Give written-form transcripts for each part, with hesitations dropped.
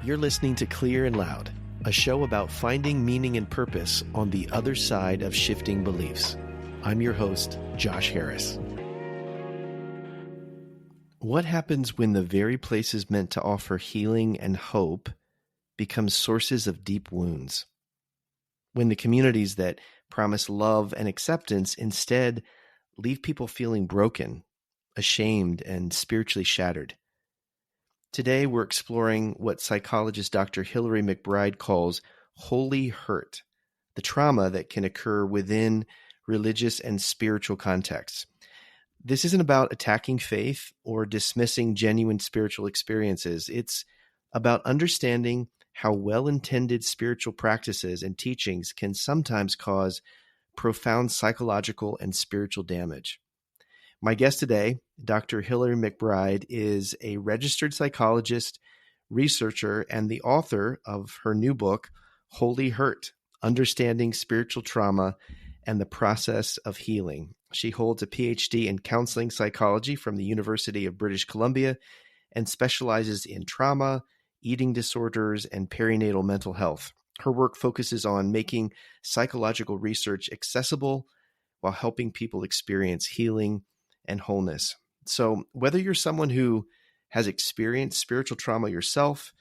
You're listening to Clear and Loud, a show about finding meaning and purpose on the other side of shifting beliefs. I'm your host, Josh Harris. What happens when the very places meant to offer healing and hope become sources of deep wounds? When the communities that promise love and acceptance instead leave people feeling broken, ashamed, and spiritually shattered? Today, we're exploring what psychologist Dr. Hillary McBride calls holy hurt, the trauma that can occur within religious and spiritual contexts. This isn't about attacking faith or dismissing genuine spiritual experiences. It's about understanding how well-intended spiritual practices and teachings can sometimes cause profound psychological and spiritual damage. My guest today, Dr. Hillary McBride, is a registered psychologist, researcher, and the author of her new book, Holy Hurt: Understanding Spiritual Trauma and the Process of Healing. She holds a PhD in counseling psychology from the University of British Columbia and specializes in trauma, eating disorders, and perinatal mental health. Her work focuses on making psychological research accessible while helping people experience healing and wholeness. So whether you're someone who has experienced spiritual trauma yourself,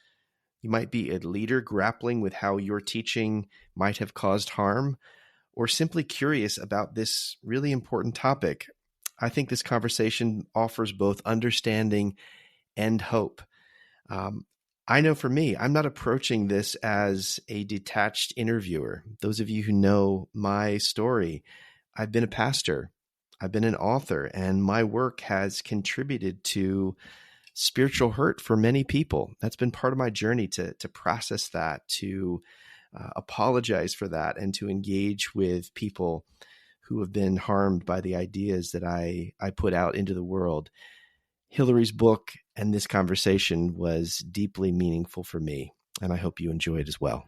you might be a leader grappling with how your teaching might have caused harm, or simply curious about this really important topic, I think this conversation offers both understanding and hope. I know for me, I'm not approaching this as a detached interviewer. Those of you who know my story, I've been a pastor, I've been an author, and my work has contributed to spiritual hurt for many people. That's been part of my journey to process that, to apologize for that, and to engage with people who have been harmed by the ideas that I put out into the world. Hillary's book and this conversation was deeply meaningful for me, and I hope you enjoy it as well.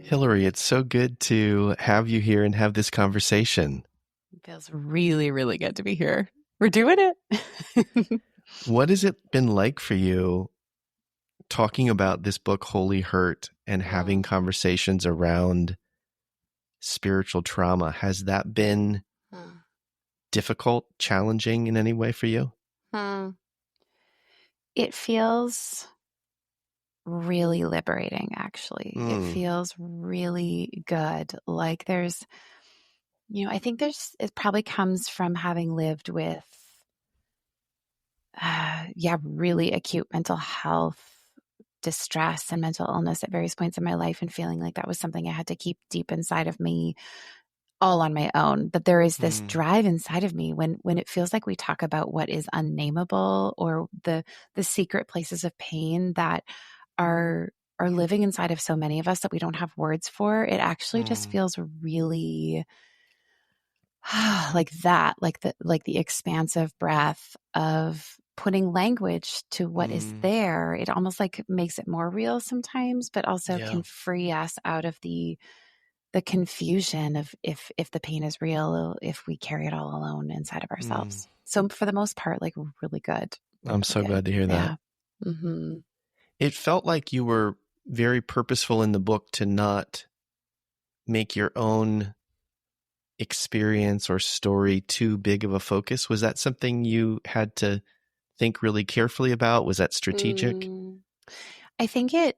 Hillary, it's so good to have you here and have this conversation. It feels really, really good to be here. We're doing it. What has it been like for you talking about this book, Holy Hurt, and having conversations around spiritual trauma? Has that been difficult, challenging in any way for you? It feels really liberating, actually. It feels really good. Like there's, I think it probably comes from having lived with, really acute mental health distress and mental illness at various points in my life, and feeling like that was something I had to keep deep inside of me all on my own. But there is this drive inside of me when it feels like we talk about what is unnameable, or the secret places of pain that are living inside of so many of us that we don't have words for. It actually just feels really like that, like the expansive breath of putting language to what is there. It almost like makes it more real sometimes, but also can free us out of the confusion of if the pain is real, if we carry it all alone inside of ourselves. So for the most part, like really good. I'm so glad to hear that. Yeah. Mm-hmm. It felt like you were very purposeful in the book to not make your own experience or story too big of a focus. Was that something you had to think really carefully about? Was that strategic? I think it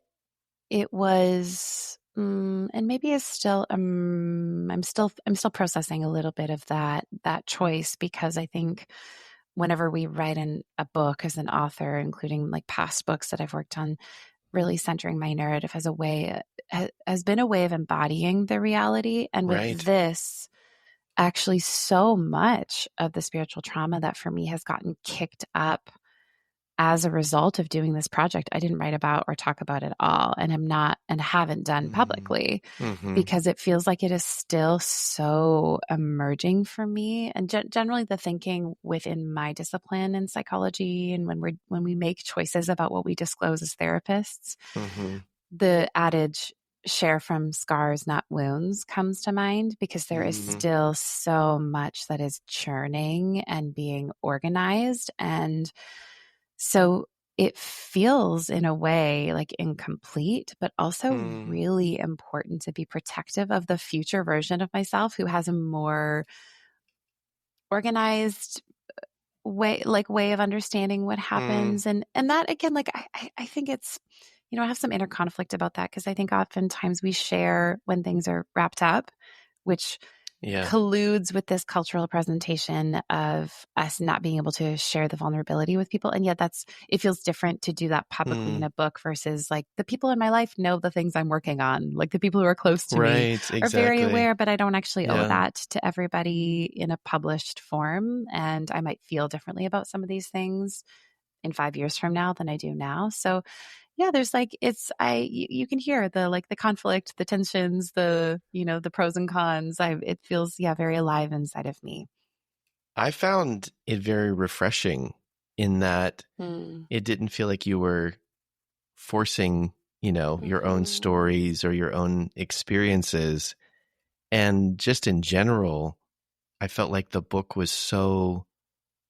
was, and maybe it's still. I'm still processing a little bit of that choice, because I think whenever we write in a book as an author, including like past books that I've worked on, really centering my narrative has been a way of embodying the reality. And with this, actually so much of the spiritual trauma that for me has gotten kicked up as a result of doing this project, I didn't write about or talk about at all, and haven't done publicly, because it feels like it is still so emerging for me. And generally the thinking within my discipline in psychology, and when we make choices about what we disclose as therapists, the adage share from scars, not wounds comes to mind, because there is still so much that is churning and being organized. And so it feels in a way like incomplete, but also really important to be protective of the future version of myself who has a more organized way of understanding what happens. And that again, like I think it's, I have some inner conflict about that, because I think oftentimes we share when things are wrapped up, which colludes with this cultural presentation of us not being able to share the vulnerability with people. And yet it feels different to do that publicly in a book versus like the people in my life know the things I'm working on. Like the people who are close to me are very aware, but I don't actually owe that to everybody in a published form. And I might feel differently about some of these things in 5 years from now than I do now. So yeah, there's like, you can hear the conflict, the tensions, the pros and cons. It feels, very alive inside of me. I found it very refreshing in that it didn't feel like you were forcing, your own stories or your own experiences. And just in general, I felt like the book was so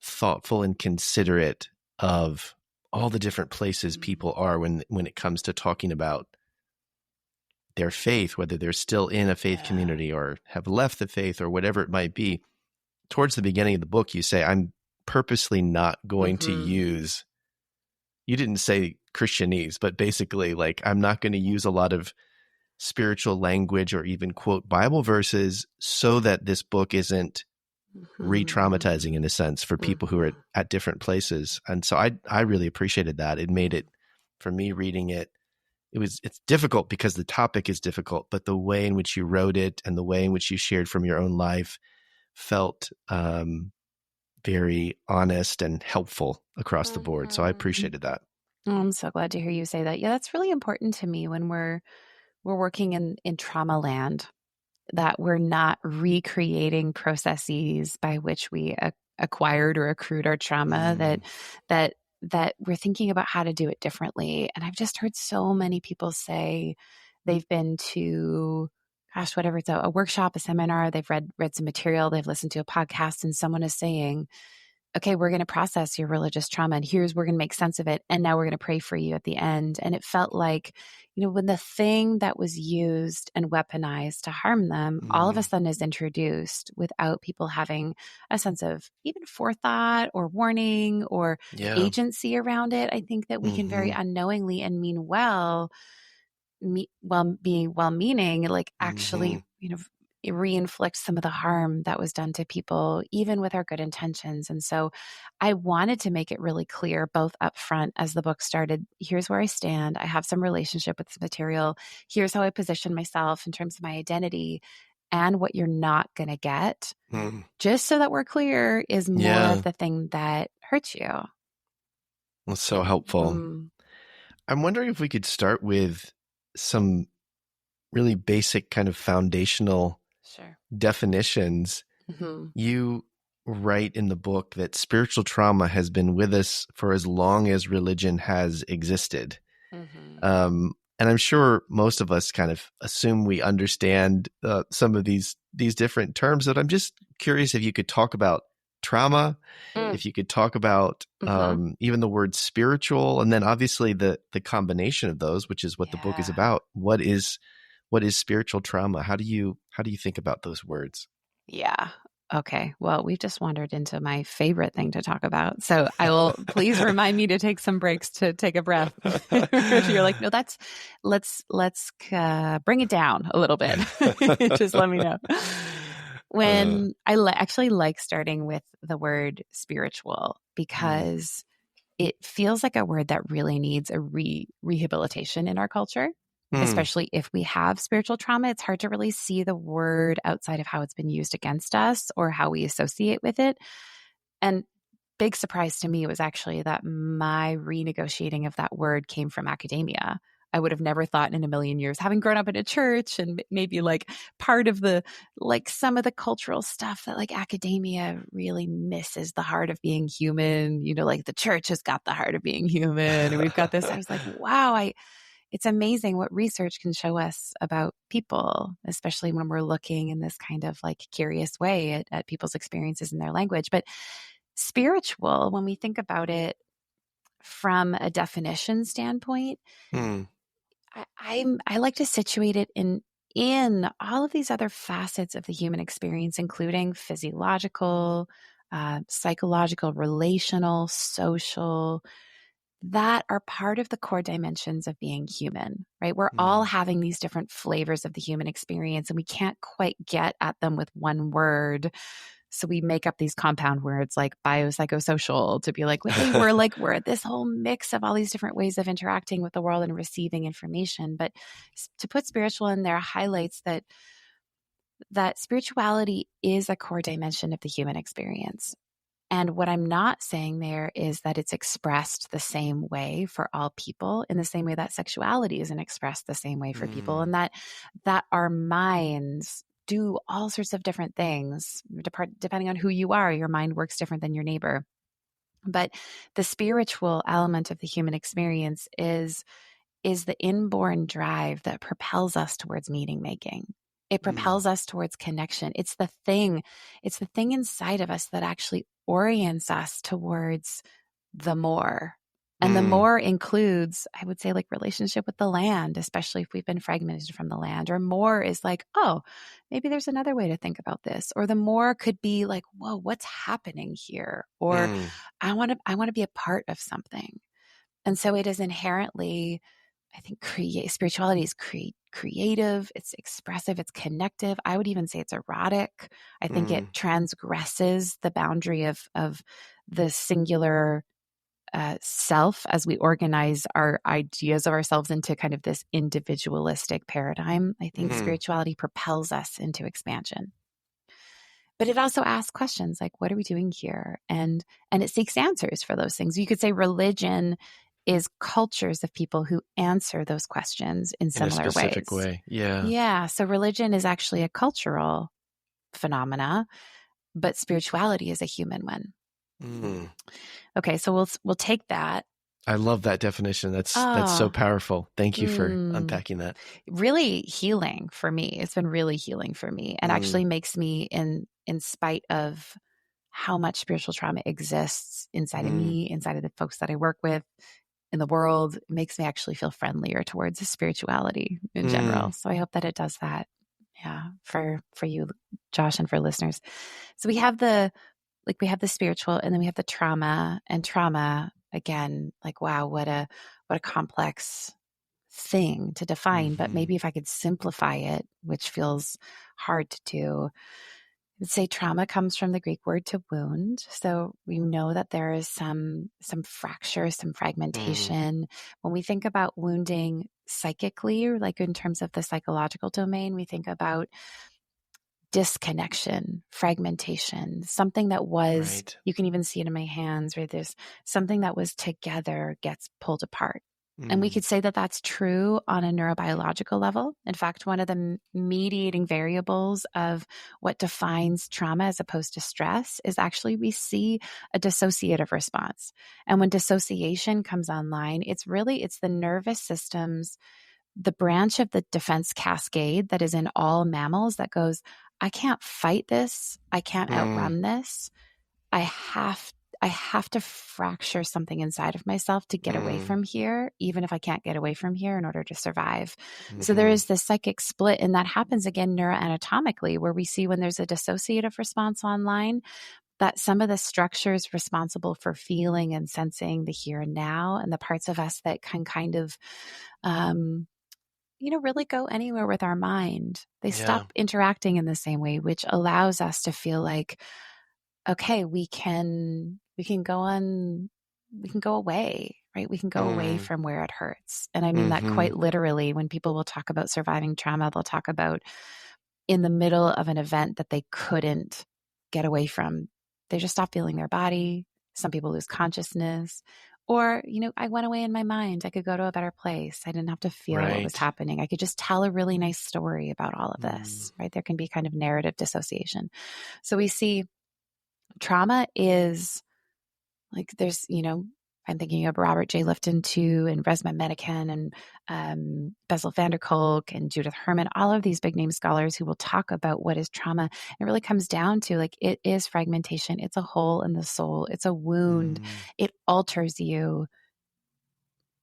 thoughtful and considerate of all the different places people are when it comes to talking about their faith, whether they're still in a faith community or have left the faith or whatever it might be. Towards the beginning of the book, you say, I'm purposely not going to use, you didn't say Christianese, but basically like, I'm not going to use a lot of spiritual language or even quote Bible verses so that this book isn't re-traumatizing in a sense for people who are at different places. And so I really appreciated that. It made it, for me reading it, it's difficult because the topic is difficult, but the way in which you wrote it and the way in which you shared from your own life felt very honest and helpful across the board. So I appreciated that. Oh, I'm so glad to hear you say that. Yeah, that's really important to me when we're working in trauma land, that we're not recreating processes by which we acquired or accrued our trauma, that we're thinking about how to do it differently. And I've just heard so many people say they've been to, gosh, whatever, it's a workshop, a seminar, they've read some material, they've listened to a podcast, and someone is saying, okay, we're going to process your religious trauma and we're going to make sense of it. And now we're going to pray for you at the end. And it felt like, when the thing that was used and weaponized to harm them all of a sudden is introduced without people having a sense of even forethought or warning or agency around it, I think that we can very unknowingly and mean be well-meaning, like actually, re-inflict some of the harm that was done to people, even with our good intentions. And so I wanted to make it really clear, both up front as the book started, here's where I stand. I have some relationship with this material. Here's how I position myself in terms of my identity, and what you're not going to get, just so that we're clear, is more of the thing that hurts you. That's so helpful. I'm wondering if we could start with some really basic kind of foundational definitions. You write in the book that spiritual trauma has been with us for as long as religion has existed. And I'm sure most of us kind of assume we understand some of these different terms, but I'm just curious if you could talk about trauma, if you could talk about even the word spiritual, and then obviously the combination of those, which is what the book is about. What is spiritual trauma? How do you think about those words? Yeah. Okay. Well, we've just wandered into my favorite thing to talk about. So I will, please remind me to take some breaks to take a breath. If you're like, no, let's bring it down a little bit. Just let me know. When I actually like starting with the word spiritual, because it feels like a word that really needs a rehabilitation in our culture. Especially if we have spiritual trauma, it's hard to really see the word outside of how it's been used against us or how we associate with it. And big surprise to me was actually that my renegotiating of that word came from academia. I would have never thought in a million years, having grown up in a church and maybe like part of the, like some of the cultural stuff, that like academia really misses the heart of being human. Like the church has got the heart of being human. And we've got this, I was like, wow, it's amazing what research can show us about people, especially when we're looking in this kind of like curious way at people's experiences in their language. But spiritual, when we think about it from a definition standpoint, I like to situate it in all of these other facets of the human experience, including physiological, psychological, relational, social, that are part of the core dimensions of being human, right? We're all having these different flavors of the human experience, and we can't quite get at them with one word. So we make up these compound words like biopsychosocial to be like, hey, we're this whole mix of all these different ways of interacting with the world and receiving information. But to put spiritual in there highlights that spirituality is a core dimension of the human experience. And what I'm not saying there is that it's expressed the same way for all people, in the same way that sexuality isn't expressed the same way for people, and that our minds do all sorts of different things. Depending on who you are, your mind works different than your neighbor. But the spiritual element of the human experience is the inborn drive that propels us towards meaning making. It propels us towards connection. It's the thing inside of us that actually orients us towards the more. And the more includes, I would say, like relationship with the land, especially if we've been fragmented from the land. Or more is like, oh, maybe there's another way to think about this. Or the more could be like, whoa, what's happening here? Or I want to be a part of something. And so it is inherently, I think, spirituality is creative, it's expressive, it's connective. I would even say it's erotic. I think it transgresses the boundary of the singular self as we organize our ideas of ourselves into kind of this individualistic paradigm. I think spirituality propels us into expansion. But it also asks questions like, what are we doing here? And it seeks answers for those things. You could say religion is cultures of people who answer those questions in similar a specific ways. way. Yeah. Yeah. So religion is actually a cultural phenomena, but spirituality is a human one. Okay. So we'll take that. I love that definition. That's so powerful. Thank you for unpacking that. Really healing for me. It's been really healing for me, and actually makes me, in spite of how much spiritual trauma exists inside of me, inside of the folks that I work with, in the world, it makes me actually feel friendlier towards spirituality in general. So I hope that it does that. Yeah. For you, Josh, and for listeners. So we have the spiritual, and then we have the trauma. And trauma, again, like, wow, what a complex thing to define. But maybe if I could simplify it, which feels hard to do, I would say trauma comes from the Greek word to wound. So we know that there is some fracture, some fragmentation. When we think about wounding psychically, or like in terms of the psychological domain, we think about disconnection, fragmentation, something that was, you can even see it in my hands, right? There's something that was together gets pulled apart. And we could say that that's true on a neurobiological level. In fact, one of the mediating variables of what defines trauma as opposed to stress is actually we see a dissociative response. And when dissociation comes online, it's the nervous system's, the branch of the defense cascade that is in all mammals that goes, I can't fight this. I can't outrun this. I have to fracture something inside of myself to get away from here, even if I can't get away from here in order to survive. So there is this psychic split, and that happens again neuroanatomically, where we see when there's a dissociative response online, that some of the structures responsible for feeling and sensing the here and now, and the parts of us that can kind of, really go anywhere with our mind, they stop interacting in the same way, which allows us to feel like, okay, we can go away, right? We can go away from where it hurts. And I mean that quite literally. When people will talk about surviving trauma, they'll talk about in the middle of an event that they couldn't get away from, they just stop feeling their body. Some people lose consciousness. Or, I went away in my mind. I could go to a better place. I didn't have to feel what was happening. I could just tell a really nice story about all of this, right? There can be kind of narrative dissociation. So we see trauma is like, there's, I'm thinking of Robert J. Lifton too, and Resmaa Menakem, and Bessel van der Kolk, and Judith Herman, all of these big name scholars who will talk about what is trauma. It really comes down to like, it is fragmentation. It's a hole in the soul. It's a wound. It alters you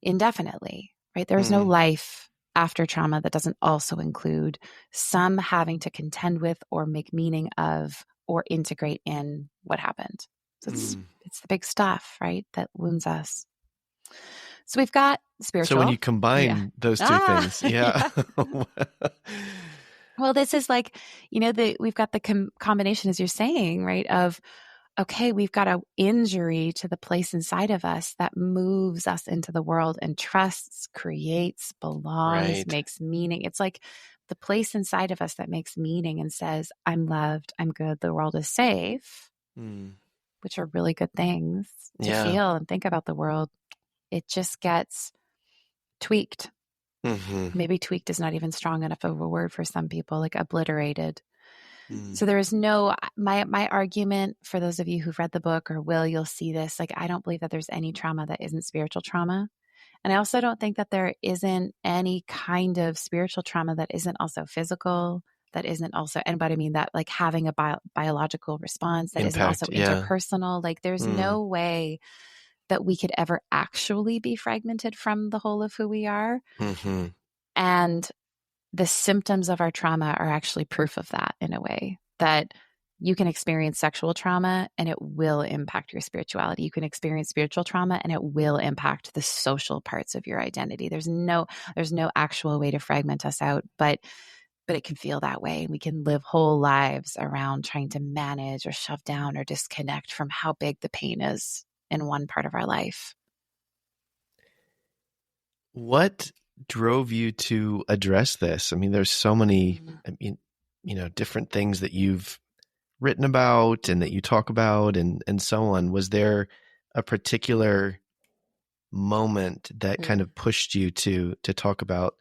indefinitely, right? There's no life after trauma that doesn't also include some having to contend with or make meaning of or integrate in what happened. So it's the big stuff, right, that wounds us. So we've got spiritual. So when you combine those two things, Well, this is like, we've got the combination, as you're saying, right, of, okay, we've got an injury to the place inside of us that moves us into the world and trusts, creates, belongs, makes meaning. It's like the place inside of us that makes meaning and says, I'm loved, I'm good, the world is safe, which are really good things to feel and think about the world. It just gets tweaked. Maybe tweaked is not even strong enough of a word for some people, like obliterated. So there is my argument for those of you who've read the book or you'll see this, like, I don't believe that there's any trauma that isn't spiritual trauma. And I also don't think that there isn't any kind of spiritual trauma that isn't also physical, that isn't also, and but I mean that like having a biological response that isn't also interpersonal. Like there's no way that we could ever actually be fragmented from the whole of who we are. And the symptoms of our trauma are actually proof of that, in a way, that you can experience sexual trauma and it will impact your spirituality. You can experience spiritual trauma and it will impact the social parts of your identity. There's no actual way to fragment us out, but it can feel that way. We can live whole lives around trying to manage or shove down or disconnect from how big the pain is in one part of our life. What drove you to address this? I mean, there's so many, different things that you've written about and that you talk about and so on. Was there a particular moment that kind of pushed you to talk about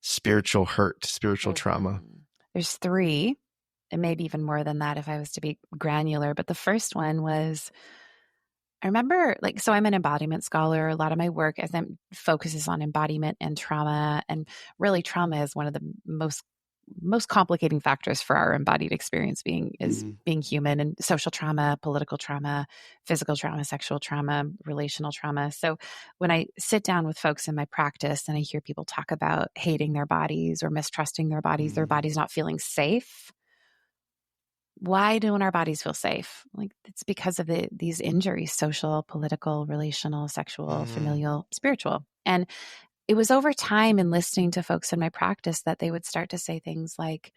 spiritual hurt, spiritual trauma? There's 3, and maybe even more than that if I was to be granular. But the first one was, I remember, so I'm an embodiment scholar. A lot of my work focuses on embodiment and trauma. And really trauma is one of the most complicating factors for our embodied experience being human, and social trauma, political trauma, physical trauma, sexual trauma, relational trauma. So when I sit down with folks in my practice and I hear people talk about hating their bodies or mistrusting their bodies not feeling safe, why don't our bodies feel safe? Like, it's because of these injuries: social, political, relational, sexual, familial, spiritual. And it was over time in listening to folks in my practice that they would start to say things like,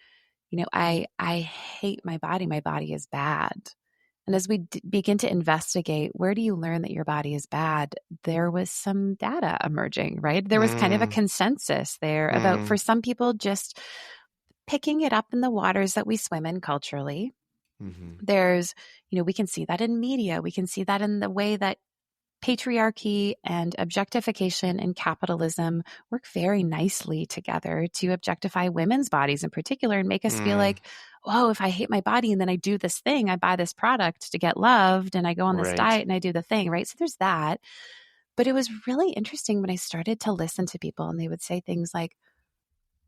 I hate my body. My body is bad. And as we begin to investigate, where do you learn that your body is bad? There was some data emerging, right? There was kind of a consensus there about, for some people, just picking it up in the waters that we swim in culturally. There's, we can see that in media. We can see that in the way that patriarchy and objectification and capitalism work very nicely together to objectify women's bodies in particular and make us feel like, oh, if I hate my body and then I do this thing, I buy this product to get loved and I go on this diet and I do the thing, right? So there's that. But it was really interesting when I started to listen to people and they would say things like,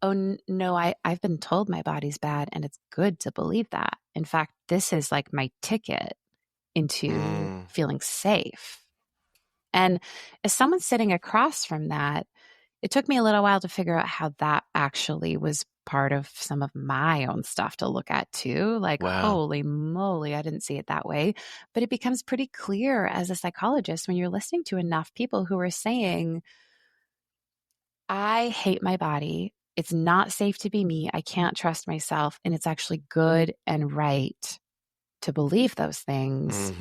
oh, no, I've been told my body's bad and it's good to believe that. In fact, this is like my ticket into feeling safe. And as someone sitting across from that, it took me a little while to figure out how that actually was part of some of my own stuff to look at too. Like, holy moly, I didn't see it that way. But it becomes pretty clear as a psychologist when you're listening to enough people who are saying, I hate my body. It's not safe to be me. I can't trust myself. And it's actually good and right to believe those things.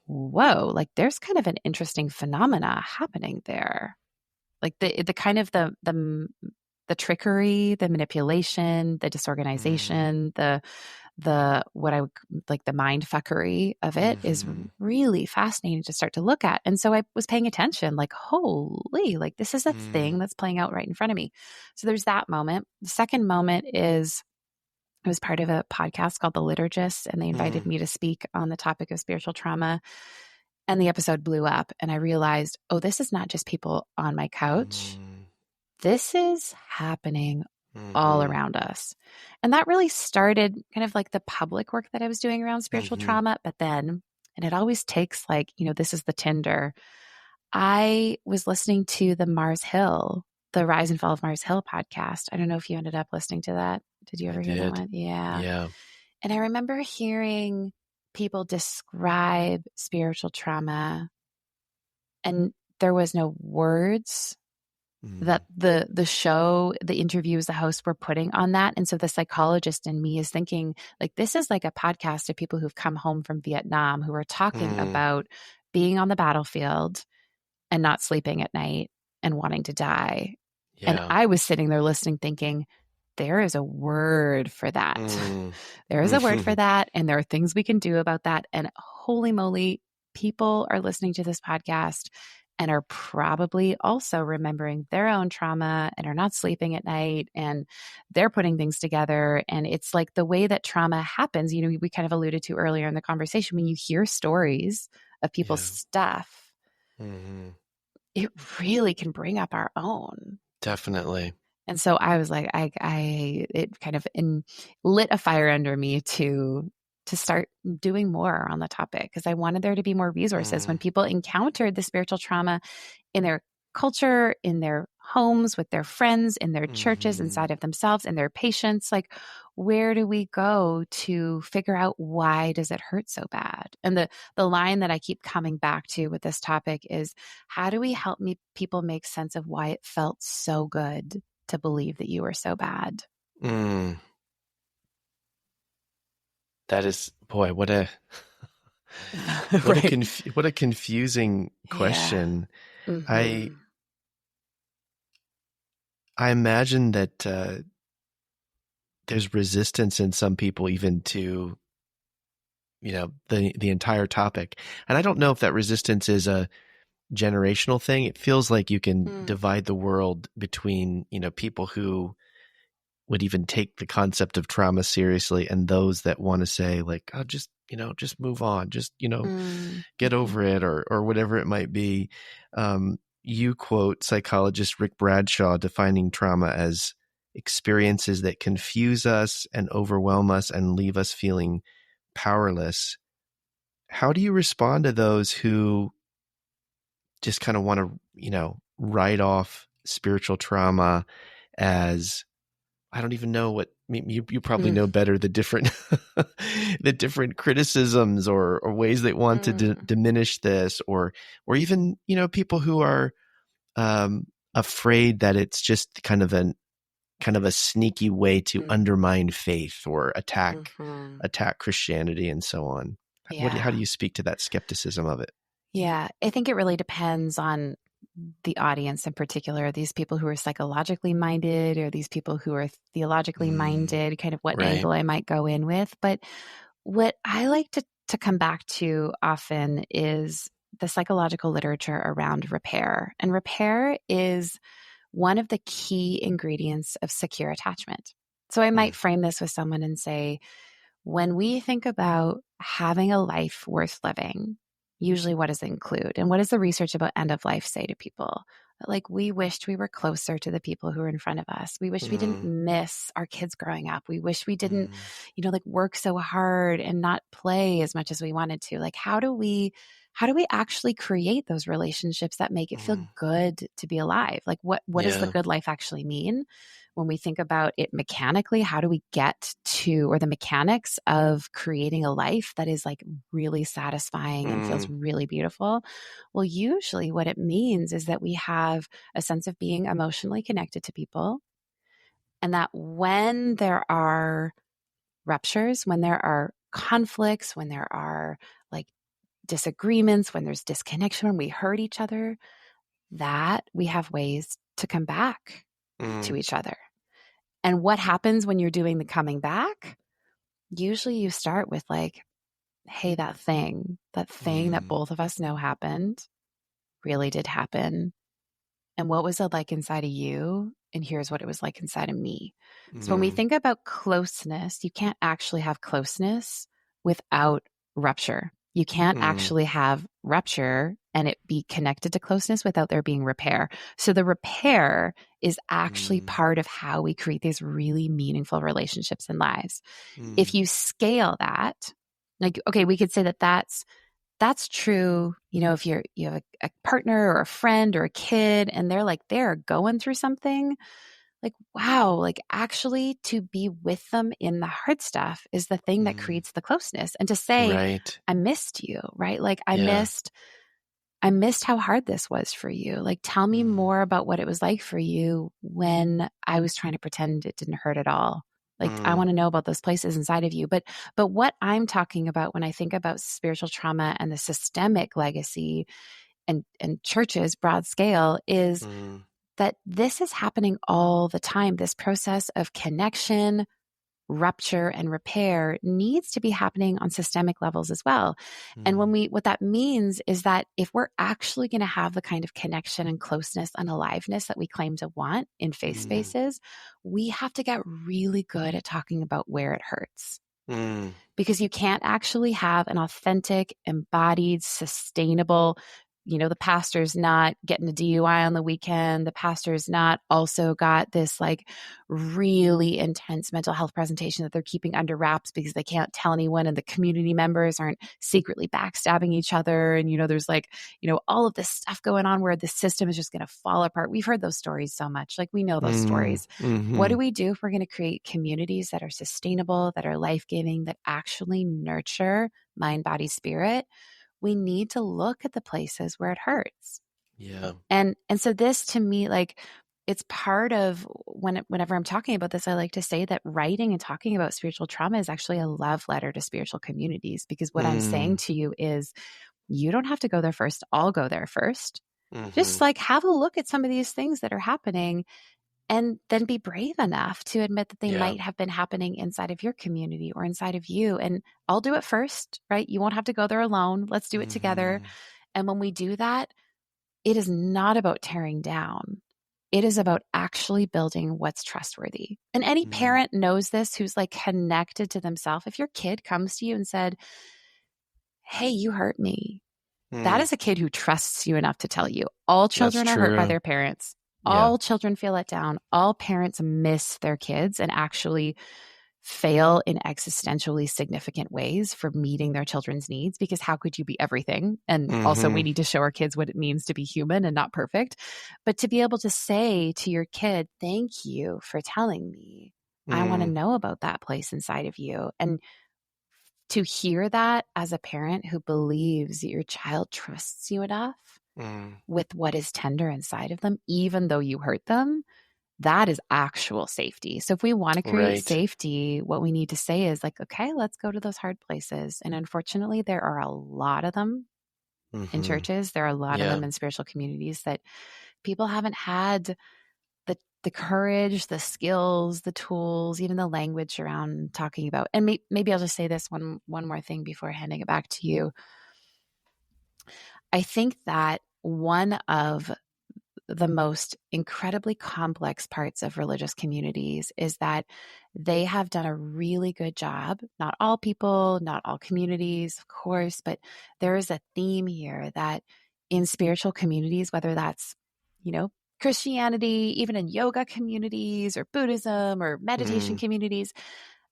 Whoa, like there's kind of an interesting phenomena happening there. Like the kind of the trickery, the manipulation, the disorganization, the what I would like the mind fuckery of it is really fascinating to start to look at. And so I was paying attention, like, holy, like this is a thing that's playing out right in front of me. So there's that moment. The second moment is, I was part of a podcast called The Liturgist, and they invited me to speak on the topic of spiritual trauma. And the episode blew up, and I realized, oh, this is not just people on my couch. This is happening all around us. And that really started kind of like the public work that I was doing around spiritual trauma. But then, and it always takes like, this is the tinder. I was listening to the Rise and Fall of Mars Hill podcast. I don't know if you ended up listening to that. Did you ever hear that one? Yeah. Yeah. And I remember hearing people describe spiritual trauma, and there was no words that the show, the interviews, the hosts were putting on that. And so the psychologist in me is thinking, like, this is like a podcast of people who've come home from Vietnam who are talking about being on the battlefield and not sleeping at night and wanting to die. Yeah. And I was sitting there listening, thinking, there is a word for that. There is a word for that. And there are things we can do about that. And holy moly, people are listening to this podcast and are probably also remembering their own trauma and are not sleeping at night, and they're putting things together. And it's like the way that trauma happens, we kind of alluded to earlier in the conversation, when you hear stories of people's stuff, it really can bring up our own. Definitely. And so I was like, it kind of lit a fire under me to start doing more on the topic, because I wanted there to be more resources when people encountered the spiritual trauma in their culture, in their homes, with their friends, in their churches, inside of themselves, and their patients. Like, where do we go to figure out why does it hurt so bad? And the line that I keep coming back to with this topic is, how do we help people make sense of why it felt so good to believe that you were so bad? That is, boy, what a confusing question. I imagine that there's resistance in some people even to, the entire topic. And I don't know if that resistance is a generational thing. It feels like you can divide the world between, people who would even take the concept of trauma seriously, and those that want to say like, oh, just move on, just, get over it, or whatever it might be. You quote psychologist Rick Bradshaw defining trauma as experiences that confuse us and overwhelm us and leave us feeling powerless. How do you respond to those who just kind of want to, write off spiritual trauma as, I don't even know what, you probably know better, the different the different criticisms or ways they want to diminish this, or even, people who are afraid that it's just kind of a sneaky way to undermine faith or attack Christianity and so on. How do you speak to that skepticism of it? Yeah, I think it really depends on the audience in particular, these people who are psychologically minded or these people who are theologically minded, kind of what angle I might go in with. But what I like to come back to often is the psychological literature around repair. And repair is one of the key ingredients of secure attachment. So I might frame this with someone and say, when we think about having a life worth living, usually what does it include? And what does the research about end of life say to people? Like, we wished we were closer to the people who are in front of us. We wish we didn't miss our kids growing up. We wish we didn't, work so hard and not play as much as we wanted to. Like, how do we actually create those relationships that make it feel good to be alive? Like, what does the good life actually mean? When we think about it mechanically, how do we get to, or the mechanics of creating a life that is like really satisfying and feels really beautiful? Well, usually what it means is that we have a sense of being emotionally connected to people, and that when there are ruptures, when there are conflicts, when there are like disagreements, when there's disconnection, when we hurt each other, that we have ways to come back to each other. And what happens when you're doing the coming back? Usually you start with like, hey, that thing that both of us know happened really did happen. And what was it like inside of you? And here's what it was like inside of me. So when we think about closeness, you can't actually have closeness without rupture. You can't actually have rupture and it be connected to closeness without there being repair. So the repair is actually part of how we create these really meaningful relationships and lives. If you scale that, like, okay, we could say that that's true. You know, if you have a partner or a friend or a kid and they're going through something, like, wow, like actually to be with them in the hard stuff is the thing that creates the closeness. And to say, Right. I missed you, right? Like I Yeah. missed how hard this was for you. Like, tell me more about what it was like for you when I was trying to pretend it didn't hurt at all. Like, I want to know about those places inside of you. But what I'm talking about when I think about spiritual trauma and the systemic legacy and churches, broad scale, is that this is happening all the time. This process of connection, rupture, and repair needs to be happening on systemic levels as well. And what that means is that if we're actually going to have the kind of connection and closeness and aliveness that we claim to want in faith spaces, we have to get really good at talking about where it hurts. Because you can't actually have an authentic, embodied, sustainable, the pastor's not getting a DUI on the weekend. The pastor's not also got this like really intense mental health presentation that they're keeping under wraps because they can't tell anyone, and the community members aren't secretly backstabbing each other. And, there's like, all of this stuff going on where the system is just going to fall apart. We've heard those stories so much. Like, we know those stories. What do we do if we're going to create communities that are sustainable, that are life-giving, that actually nurture mind, body, spirit? We need to look at the places where it hurts. Yeah. And so this, to me, like, it's part of whenever I'm talking about this, I like to say that writing and talking about spiritual trauma is actually a love letter to spiritual communities, because what I'm saying to you is you don't have to go there first. I'll go there first. Just like have a look at some of these things that are happening, and then be brave enough to admit that they might have been happening inside of your community or inside of you. And I'll do it first, right? You won't have to go there alone. Let's do it together. And when we do that, it is not about tearing down. It is about actually building what's trustworthy. And any parent knows this who's like connected to themselves. If your kid comes to you and said, hey, you hurt me, that is a kid who trusts you enough to tell you. All children are hurt by their parents. All children feel let down. All parents miss their kids and actually fail in existentially significant ways for meeting their children's needs, because how could you be everything? And also, we need to show our kids what it means to be human and not perfect. But to be able to say to your kid, thank you for telling me. I want to know about that place inside of you. And to hear that as a parent who believes that your child trusts you enough with what is tender inside of them, even though you hurt them, that is actual safety. So if we want to create safety, what we need to say is like, okay, let's go to those hard places. And unfortunately, there are a lot of them in churches. There are a lot of them in spiritual communities that people haven't had the courage, the skills, the tools, even the language around talking about. And maybe I'll just say this one more thing before handing it back to you. I think that one of the most incredibly complex parts of religious communities is that they have done a really good job. Not all people, not all communities, of course, but there is a theme here that in spiritual communities, whether that's, Christianity, even in yoga communities or Buddhism or meditation communities,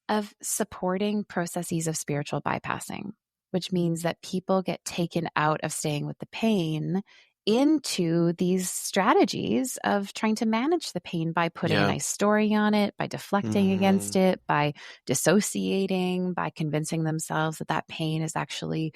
of supporting processes of spiritual bypassing, which means that people get taken out of staying with the pain into these strategies of trying to manage the pain by putting a nice story on it, by deflecting against it, by dissociating, by convincing themselves that that pain is actually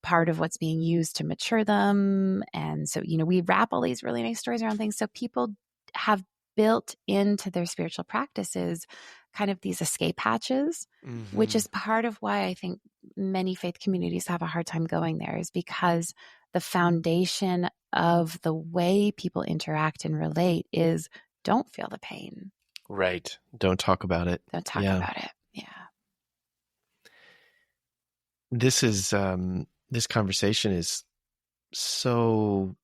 part of what's being used to mature them. And so, we wrap all these really nice stories around things. So people have built into their spiritual practices kind of these escape hatches, which is part of why I think many faith communities have a hard time going there, is because the foundation of the way people interact and relate is don't feel the pain. Right. Don't talk about it. Don't talk about it. Yeah. This conversation is so,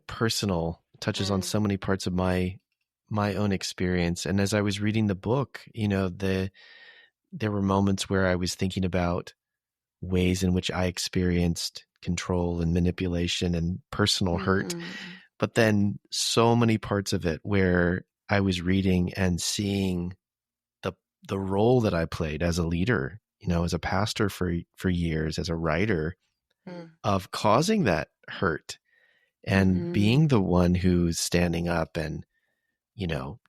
personal, touches on so many parts of my own experience. And as I was reading the book, there were moments where I was thinking about ways in which I experienced control and manipulation and personal hurt. But then so many parts of it where I was reading and seeing the role that I played as a leader, as a pastor for years, as a writer, of causing that hurt and being the one who's standing up and,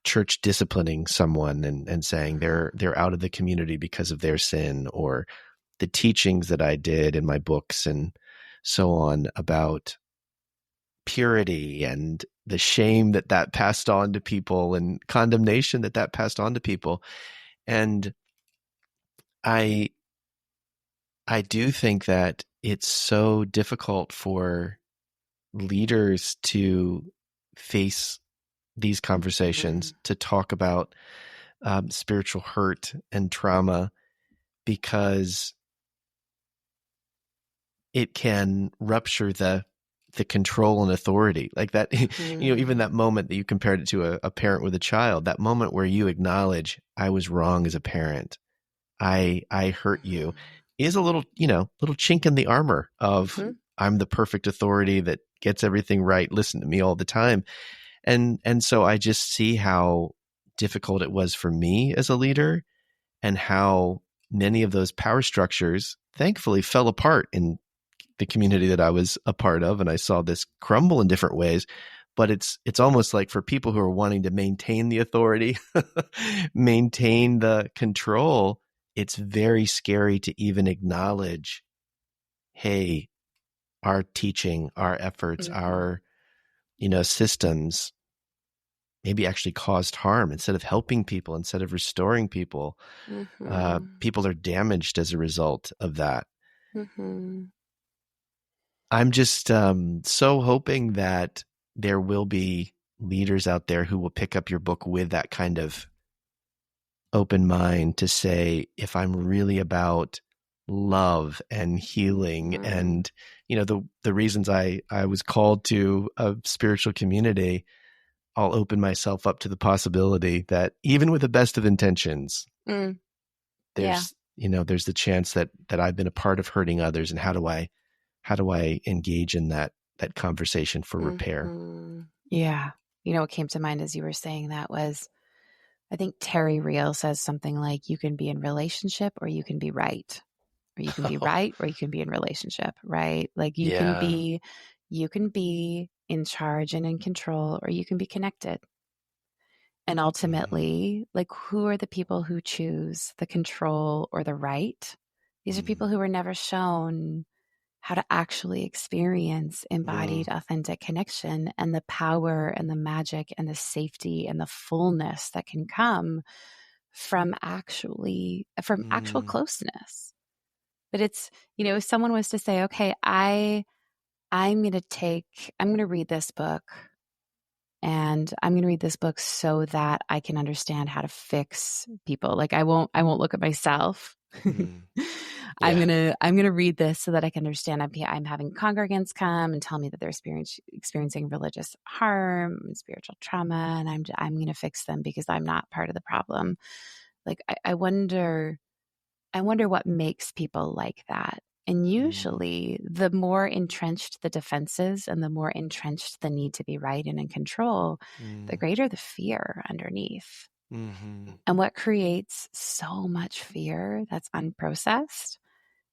church disciplining someone and saying they're out of the community because of their sin, or the teachings that I did in my books and so on about purity and the shame that passed on to people and condemnation that passed on to people. And I do think that it's so difficult for leaders to face these conversations, to talk about spiritual hurt and trauma, because it can rupture the control and authority, like that. Even that moment that you compared it to a parent with a child, that moment where you acknowledge, I was wrong as a parent, I hurt you, is a little chink in the armor of I'm the perfect authority that gets everything right. Listen to me all the time. And so I just see how difficult it was for me as a leader, and how many of those power structures thankfully fell apart in the community that I was a part of. And I saw this crumble in different ways. But it's almost like for people who are wanting to maintain the authority, maintain the control, it's very scary to even acknowledge, hey, our teaching, our efforts, our, systems maybe actually caused harm. Instead of helping people, instead of restoring people, people are damaged as a result of that. I'm just so hoping that there will be leaders out there who will pick up your book with that kind of open mind to say, if I'm really about love and healing and, the reasons I was called to a spiritual community, I'll open myself up to the possibility that even with the best of intentions, there's the chance that I've been a part of hurting others. And how do I engage in that conversation for repair? Yeah. What came to mind as you were saying that was, I think Terry Real says something like, you can be in relationship or you can be right, or you can be right or you can be in relationship, right? Like you can be in charge and in control, or you can be connected. And ultimately, like, who are the people who choose the control or the right? These are people who were never shown how to actually experience embodied, authentic connection and the power and the magic and the safety and the fullness that can come from actual closeness. But it's, if someone was to say, okay, I'm going to read this book, and I'm going to read this book so that I can understand how to fix people. Like I won't look at myself. I'm going to read this so that I can understand. I'm having congregants come and tell me that they're experiencing religious harm and spiritual trauma, and I'm going to fix them because I'm not part of the problem. Like I wonder what makes people like that. And usually the more entrenched the defenses and the more entrenched the need to be right and in control, the greater the fear underneath. And what creates so much fear that's unprocessed?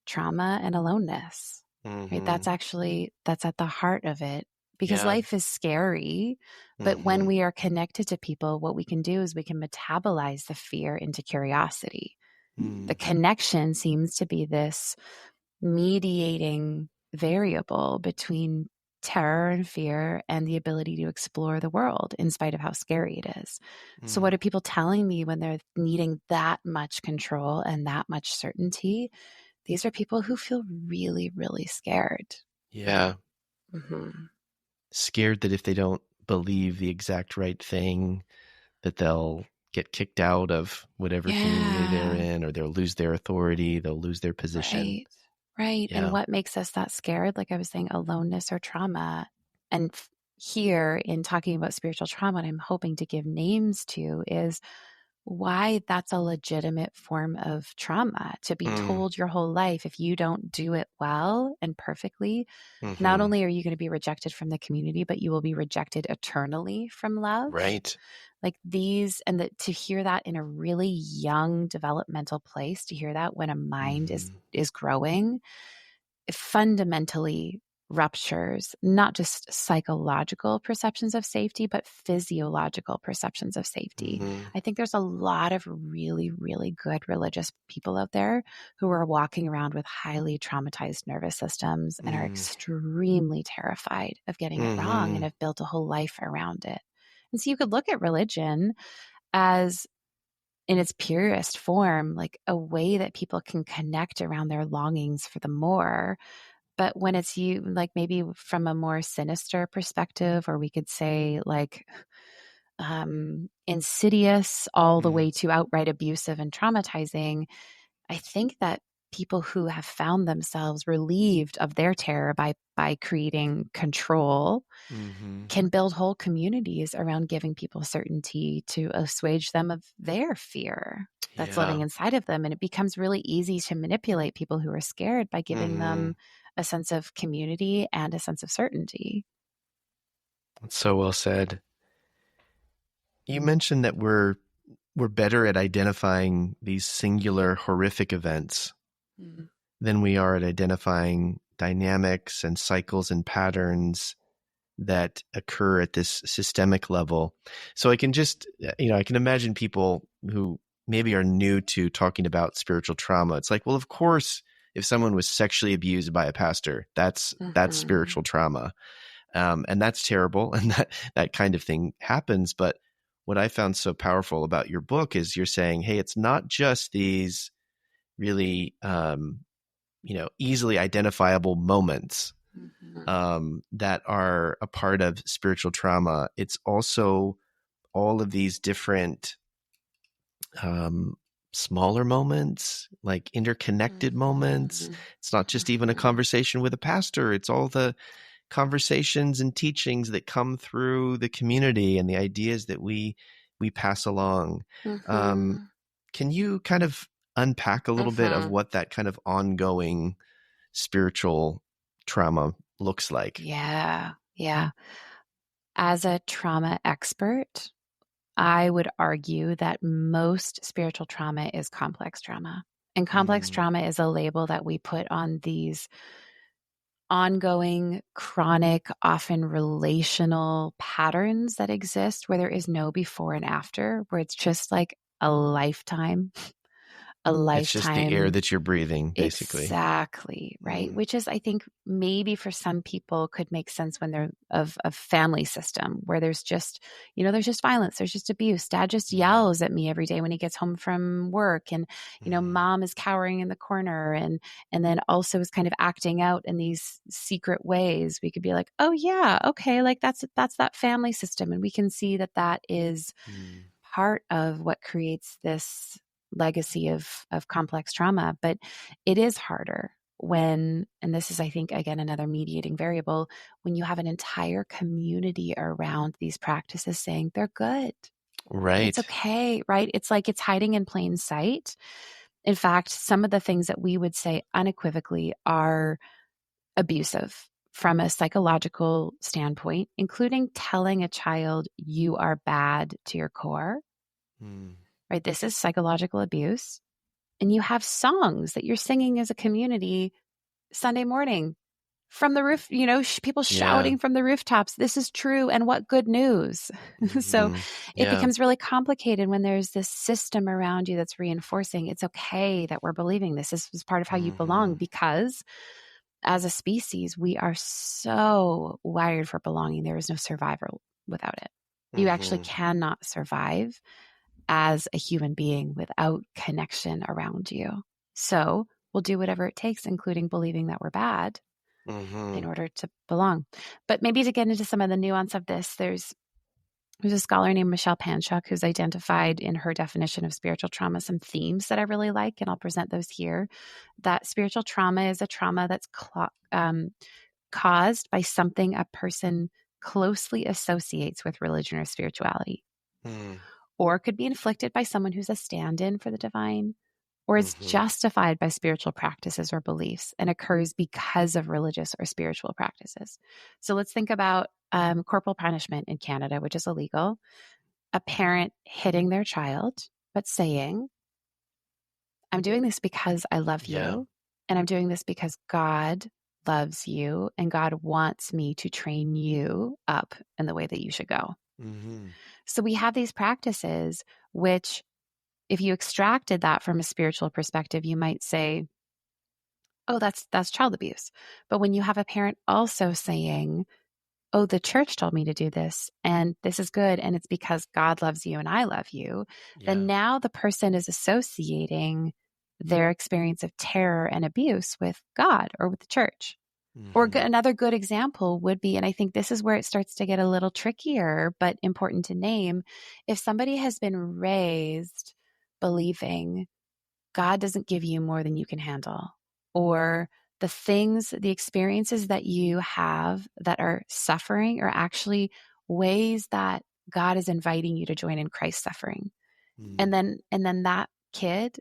Trauma and aloneness. Right? That's at the heart of it, because life is scary. But when we are connected to people, what we can do is we can metabolize the fear into curiosity. The connection seems to be this mediating variable between terror and fear and the ability to explore the world in spite of how scary it is. So what are people telling me when they're needing that much control and that much certainty? These are people who feel really, really scared. Yeah. Scared that if they don't believe the exact right thing, that they'll get kicked out of whatever community they're in, or they'll lose their authority, they'll lose their position. Right. Yeah. And what makes us that scared? Like I was saying, aloneness or trauma. And here in talking about spiritual trauma, what I'm hoping to give names to is, why that's a legitimate form of trauma, to be Mm. told your whole life, if you don't do it well and perfectly, not Mm-hmm. only are you going to be rejected from the community, but you will be rejected eternally from love. Right. Like these, and to hear that in a really young developmental place, to hear that when a mind Mm-hmm. is growing, it fundamentally ruptures not just psychological perceptions of safety, but physiological perceptions of safety. Mm-hmm. I think there's a lot of really, really good religious people out there who are walking around with highly traumatized nervous systems and are extremely terrified of getting it wrong and Mm-hmm. have built a whole life around it. And so you could look at religion as, in its purest form, like a way that people can connect around their longings for the more. But when it's you, like maybe from a more sinister perspective, or we could say like insidious all the way to outright abusive and traumatizing, I think that people who have found themselves relieved of their terror by creating control Mm-hmm. can build whole communities around giving people certainty to assuage them of their fear that's living Yeah. inside of them. And it becomes really easy to manipulate people who are scared by giving Mm-hmm. them a sense of community and a sense of certainty. That's so well said. You mentioned that we're better at identifying these singular horrific events Mm. than we are at identifying dynamics and cycles and patterns that occur at this systemic level. So I can just, I can imagine people who maybe are new to talking about spiritual trauma. It's like, well, of course, if someone was sexually abused by a pastor, that's Mm-hmm. spiritual trauma. And that's terrible. And that kind of thing happens. But what I found so powerful about your book is you're saying, hey, it's not just these really, easily identifiable moments Mm-hmm. that are a part of spiritual trauma. It's also all of these different um, smaller moments, like interconnected moments. Mm-hmm. It's not just even a conversation with a pastor. It's all the conversations and teachings that come through the community and the ideas that we pass along. Um, Mm-hmm. can you kind of unpack a little bit of Mm-hmm. what that kind of ongoing spiritual trauma looks like? Yeah. Yeah. As a trauma expert, I would argue that most spiritual trauma is complex trauma. And complex Mm, trauma is a label that we put on these ongoing, chronic, often relational patterns that exist where there is no before and after, where it's just like a it's just the air lifetime. that you're breathing, basically. Exactly, right? Mm, Which is, I think, maybe for some people could make sense when they're of a family system where there's just, there's just violence, there's just abuse. Dad just mm, yells at me every day when he gets home from work, and mm, mom is cowering in the corner, and then also is kind of acting out in these secret ways. We could be like, oh yeah, okay, like that's that family system, and we can see that that is mm, part of what creates this legacy of complex trauma. But it is harder when, and this is, I think, again, another mediating variable, when you have an entire community around these practices saying they're good. It's right. okay, right? It's like it's hiding in plain sight. In fact, some of the things that we would say unequivocally are abusive from a psychological standpoint, including telling a child you are bad to your core, Mm, right? This is psychological abuse. And you have songs that you're singing as a community Sunday morning from the roof, people yeah. shouting from the rooftops, this is true. And what good news. So Hmm. it Yeah. becomes really complicated when there's this system around you that's reinforcing it's okay that we're believing this is part of how you belong, Hmm. because as a species, we are so wired for belonging. There is no survival without it. You actually Hmm. cannot survive as a human being without connection around you. So we'll do whatever it takes, including believing that we're bad, in Hmm. order to belong. But maybe to get into some of the nuance of this, there's a scholar named Michelle Panchuk who's identified in her definition of spiritual trauma some themes that I really like, and I'll present those here. That spiritual trauma is a trauma that's caused by something a person closely associates with religion or spirituality, Hmm. or could be inflicted by someone who's a stand-in for the divine, or is justified by spiritual practices or beliefs and occurs because of religious or spiritual practices. So let's think about corporal punishment in Canada, which is illegal. A parent hitting their child, but saying, I'm doing this because I love you, and I'm doing this because God loves you, and God wants me to train you up in the way that you should go. So we have these practices, which if you extracted that from a spiritual perspective, you might say, oh, that's child abuse. But when you have a parent also saying, oh, the church told me to do this, and this is good, and it's because God loves you and I love you, then now the person is associating their experience of terror and abuse with God or with the church. Or another good example would be, and I think this is where it starts to get a little trickier, but important to name, if somebody has been raised believing God doesn't give you more than you can handle, or the experiences that you have that are suffering are actually ways that God is inviting you to join in Christ's suffering. And then that kid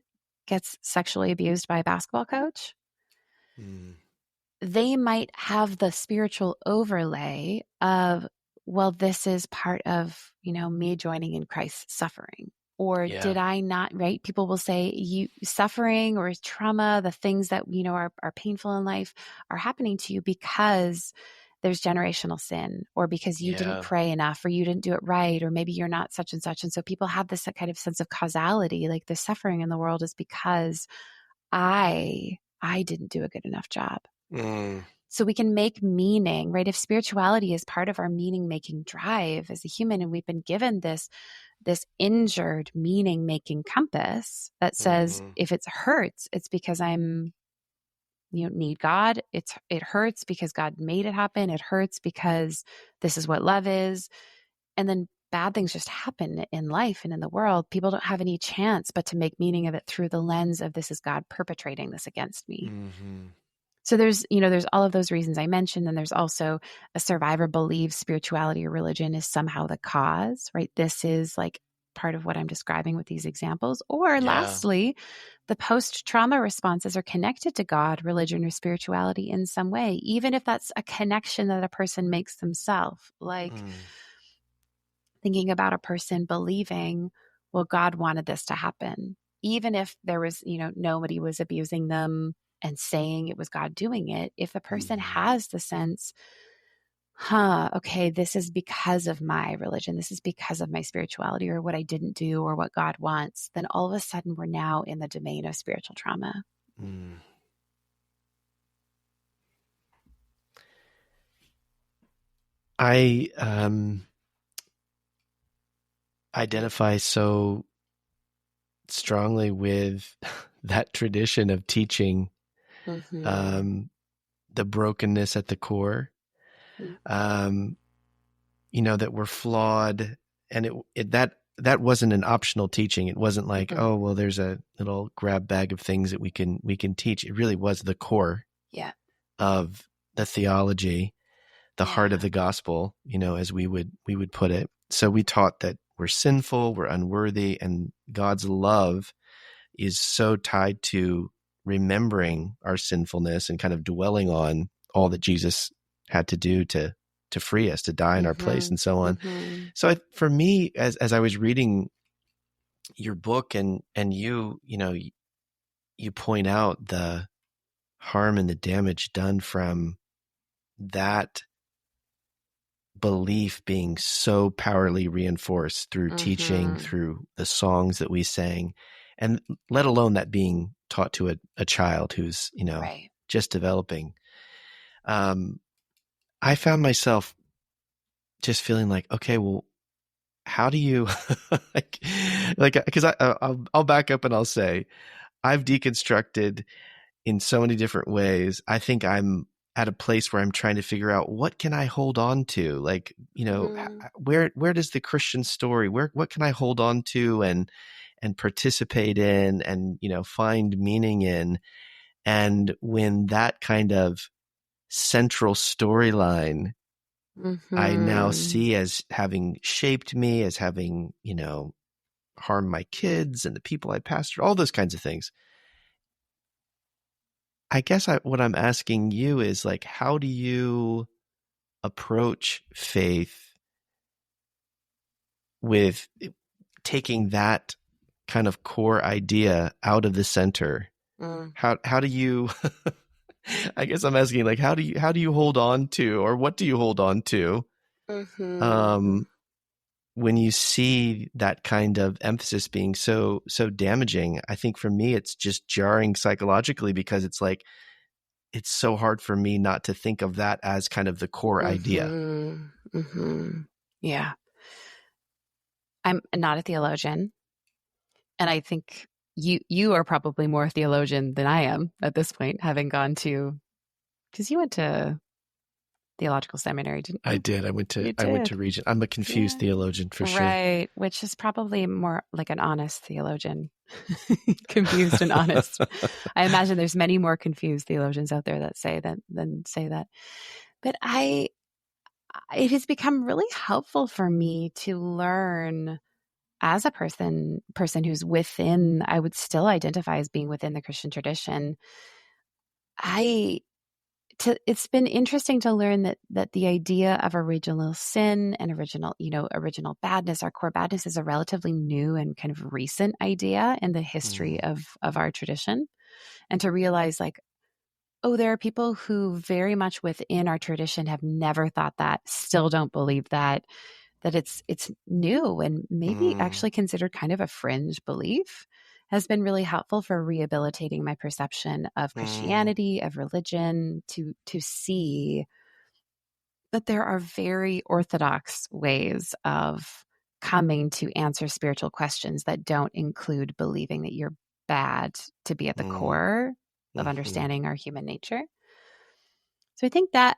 gets sexually abused by a basketball coach. They might have the spiritual overlay of, well, this is part of, me joining in Christ's suffering. Or did I not, right? People will say you suffering or trauma, the things that, are painful in life are happening to you because there's generational sin, or because you didn't pray enough, or you didn't do it right, or maybe you're not such and such. And so people have this kind of sense of causality, like the suffering in the world is because I didn't do a good enough job. So we can make meaning, right? If spirituality is part of our meaning-making drive as a human, and we've been given this injured meaning-making compass that says, if it hurts, it's because I'm, need God. It hurts because God made it happen. It hurts because this is what love is. And then bad things just happen in life and in the world. People don't have any chance but to make meaning of it through the lens of, this is God perpetrating this against me. So there's all of those reasons I mentioned. And there's also a survivor believes spirituality or religion is somehow the cause, right? This is like part of what I'm describing with these examples. Or lastly, the post-trauma responses are connected to God, religion, or spirituality in some way, even if that's a connection that a person makes themselves. Like thinking about a person believing, well, God wanted this to happen. Even if there was, nobody was abusing them and saying it was God doing it, if the person has the sense, okay, this is because of my religion, this is because of my spirituality, or what I didn't do, or what God wants, then all of a sudden we're now in the domain of spiritual trauma. I identify so strongly with that tradition of teaching the brokenness at the core, that we're flawed, and that wasn't an optional teaching. It wasn't like, oh, well, there's a little grab bag of things that we can teach. It really was the core of the theology, the heart of the gospel, as we would put it. So we taught that we're sinful, we're unworthy, and God's love is so tied to remembering our sinfulness and kind of dwelling on all that Jesus had to do to free us, to die in our place, and so on. So for me, as I was reading your book, and you point out the harm and the damage done from that belief being so powerfully reinforced through teaching, through the songs that we sang, and let alone that being taught to a child who's, just developing. I found myself just feeling like, okay, well, how do you, because I'll back up and I'll say, I've deconstructed in so many different ways. I think I'm at a place where I'm trying to figure out, what can I hold on to? Like, where does the Christian story, what can I hold on to and participate in, and, find meaning in? And when that kind of central storyline I now see as having shaped me, as having, harm my kids and the people I pastor, all those kinds of things. I guess what I'm asking you is like, how do you approach faith with taking that kind of core idea out of the center? How do you I guess I'm asking, like, how do you hold on to, or what do you hold on to when you see that kind of emphasis being so damaging? I think for me it's just jarring psychologically, because it's like, it's so hard for me not to think of that as kind of the core idea. Yeah. I'm not a theologian, and I think you are probably more a theologian than I am at this point, having gone to, because you went to theological seminary, didn't you? I did. I went to Regent. I'm a confused theologian for sure. Right, which is probably more like an honest theologian. Confused and honest. I imagine there's many more confused theologians out there that say that than say that. But it has become really helpful for me to learn as a person who's within, I would still identify as being within the Christian tradition. It's been interesting to learn that the idea of original sin and original badness, our core badness, is a relatively new and kind of recent idea in the history of our tradition. And to realize, like, oh, there are people who very much within our tradition have never thought that, still don't believe that it's new and maybe actually considered kind of a fringe belief, has been really helpful for rehabilitating my perception of Christianity, of religion, to see that there are very orthodox ways of coming to answer spiritual questions that don't include believing that you're bad to be at the core of understanding our human nature. So I think that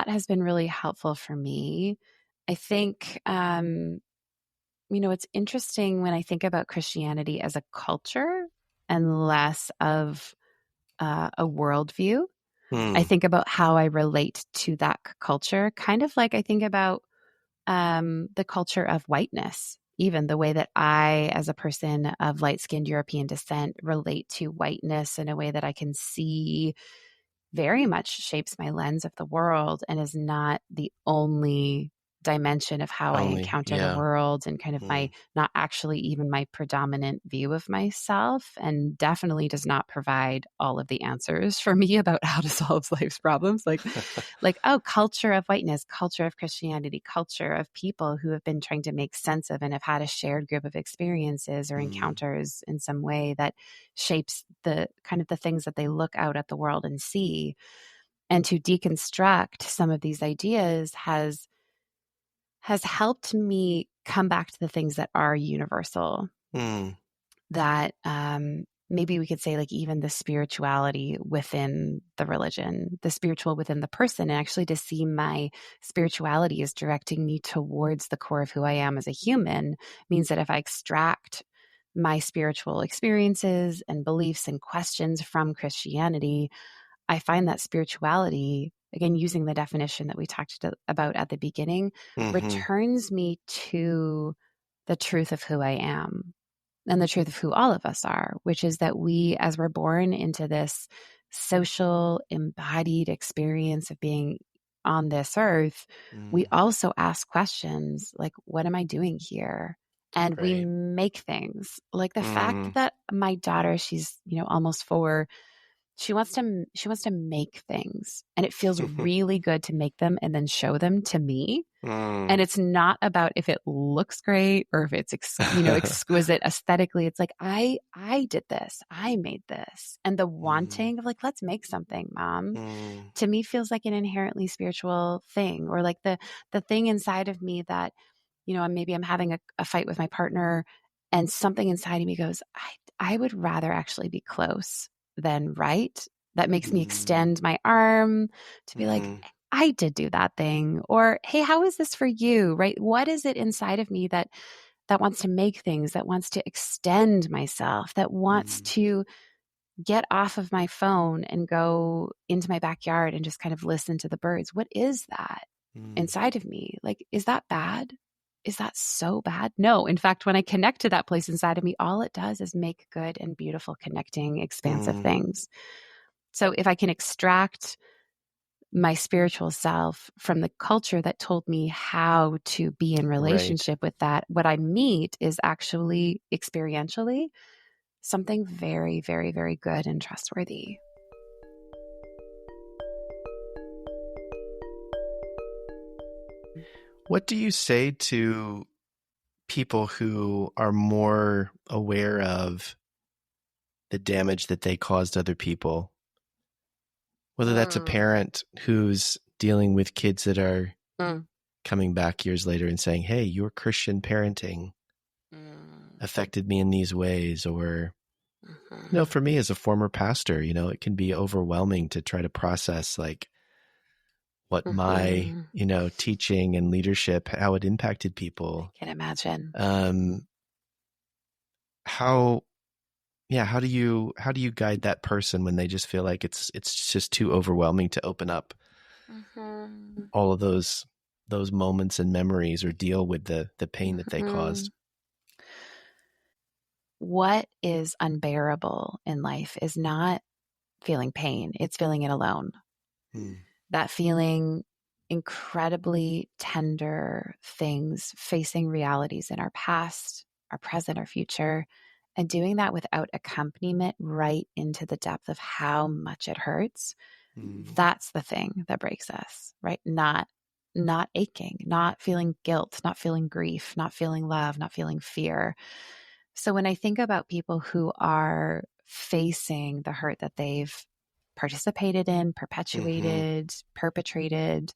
has been really helpful for me. I think, it's interesting when I think about Christianity as a culture and less of a worldview. I think about how I relate to that culture, kind of like I think about the culture of whiteness, even the way that I, as a person of light-skinned European descent, relate to whiteness in a way that I can see very much shapes my lens of the world and is not the only dimension of how I encounter the world, and kind of my, not actually even my predominant view of myself, and definitely does not provide all of the answers for me about how to solve life's problems. Oh, culture of whiteness, culture of Christianity, culture of people who have been trying to make sense of and have had a shared group of experiences or encounters in some way that shapes the kind of the things that they look out at the world and see. And to deconstruct some of these ideas has helped me come back to the things that are universal, that maybe we could say, like, even the spirituality within the religion, the spiritual within the person, and actually to see my spirituality as directing me towards the core of who I am as a human, means that if I extract my spiritual experiences and beliefs and questions from Christianity, I find that spirituality, again, using the definition that we talked about at the beginning, returns me to the truth of who I am and the truth of who all of us are, which is that we, as we're born into this social embodied experience of being on this earth, we also ask questions like, what am I doing here? And we make things. Like the fact that my daughter, she's, almost 4, she wants to make things, and it feels really good to make them and then show them to me. And it's not about if it looks great or if it's exquisite aesthetically. It's like, I did this, I made this, and the wanting of, like, let's make something, Mom, to me feels like an inherently spiritual thing, or like the thing inside of me that, maybe I'm having a fight with my partner, and something inside of me goes, I would rather actually be close than right. That makes me extend my arm to be like, I did do that thing. Or, hey, how is this for you? Right? What is it inside of me that wants to make things, that wants to extend myself, that wants to get off of my phone and go into my backyard and just kind of listen to the birds? What is that inside of me? Like, is that bad? is that so bad? No. In fact, when I connect to that place inside of me, all it does is make good and beautiful, connecting, expansive things. So if I can extract my spiritual self from the culture that told me how to be in relationship with that, what I meet is actually experientially something very, very, very good and trustworthy. What do you say to people who are more aware of the damage that they caused other people? Whether that's a parent who's dealing with kids that are coming back years later and saying, hey, your Christian parenting affected me in these ways. Or, for me as a former pastor, it can be overwhelming to try to process like what my, teaching and leadership, how it impacted people. I can imagine. How do you guide that person when they just feel like it's just too overwhelming to open up all of those moments and memories or deal with the pain that they caused? What is unbearable in life is not feeling pain, it's feeling it alone. That feeling incredibly tender things, facing realities in our past, our present, our future, and doing that without accompaniment right into the depth of how much it hurts. That's the thing that breaks us, right? Not aching, not feeling guilt, not feeling grief, not feeling love, not feeling fear. So when I think about people who are facing the hurt that they've participated in, perpetuated, perpetrated,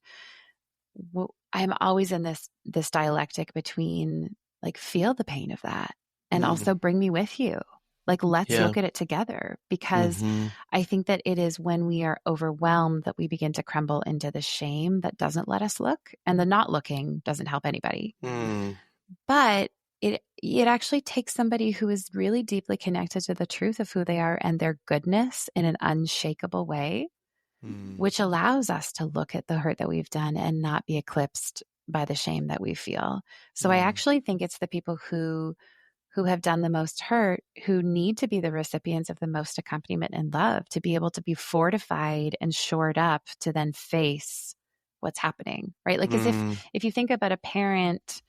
I'm always in this dialectic between like, feel the pain of that and also bring me with you. Like, let's look at it together, because I think that it is when we are overwhelmed that we begin to crumble into the shame that doesn't let us look, and the not looking doesn't help anybody. But it actually takes somebody who is really deeply connected to the truth of who they are and their goodness in an unshakable way, which allows us to look at the hurt that we've done and not be eclipsed by the shame that we feel. So I actually think it's the people who have done the most hurt who need to be the recipients of the most accompaniment and love, to be able to be fortified and shored up to then face what's happening, right? Like, as if you think about a parent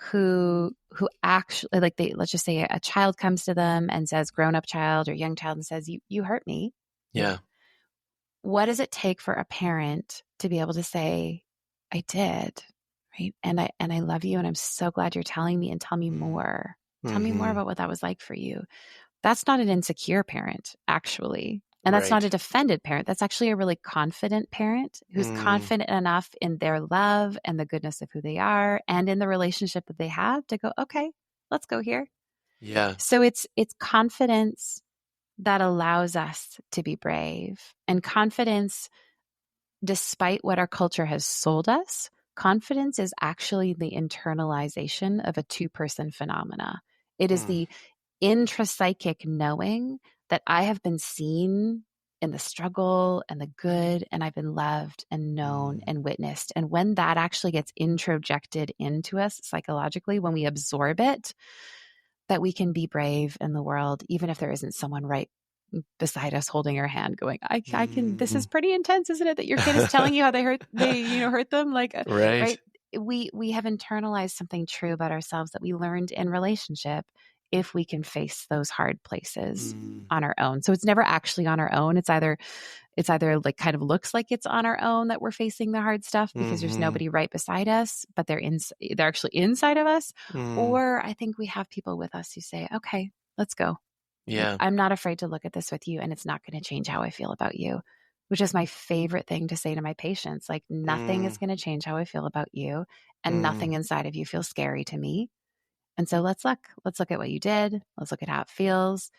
who actually, like, let's just say a child comes to them and says, grown-up child or young child, and says, you hurt me. Yeah. What does it take for a parent to be able to say, I did, right? And I love you, and I'm so glad you're telling me, and tell me more. Tell me more about what that was like for you. That's not an insecure parent, actually. And that's not a defended parent. That's actually a really confident parent who's confident enough in their love and the goodness of who they are and in the relationship that they have to go, okay, let's go here. Yeah. So it's confidence that allows us to be brave, and confidence, despite what our culture has sold us, confidence is actually the internalization of a two-person phenomena. It is the intrapsychic knowing that I have been seen in the struggle and the good, and I've been loved and known and witnessed. And when that actually gets introjected into us psychologically, when we absorb it, that we can be brave in the world, even if there isn't someone right beside us holding our hand going, I can, this is pretty intense, isn't it? That your kid is telling you how they hurt them. Like, right. We have internalized something true about ourselves that we learned in relationship, if we can face those hard places on our own. So it's never actually on our own. It's either like kind of looks like it's on our own that we're facing the hard stuff because there's nobody right beside us, but they're actually inside of us. Or I think we have people with us who say, okay, let's go. Yeah. I'm not afraid to look at this with you, and it's not going to change how I feel about you, which is my favorite thing to say to my patients. Like, nothing is going to change how I feel about you, and nothing inside of you feels scary to me. And so let's look at what you did. Let's look at how it feels.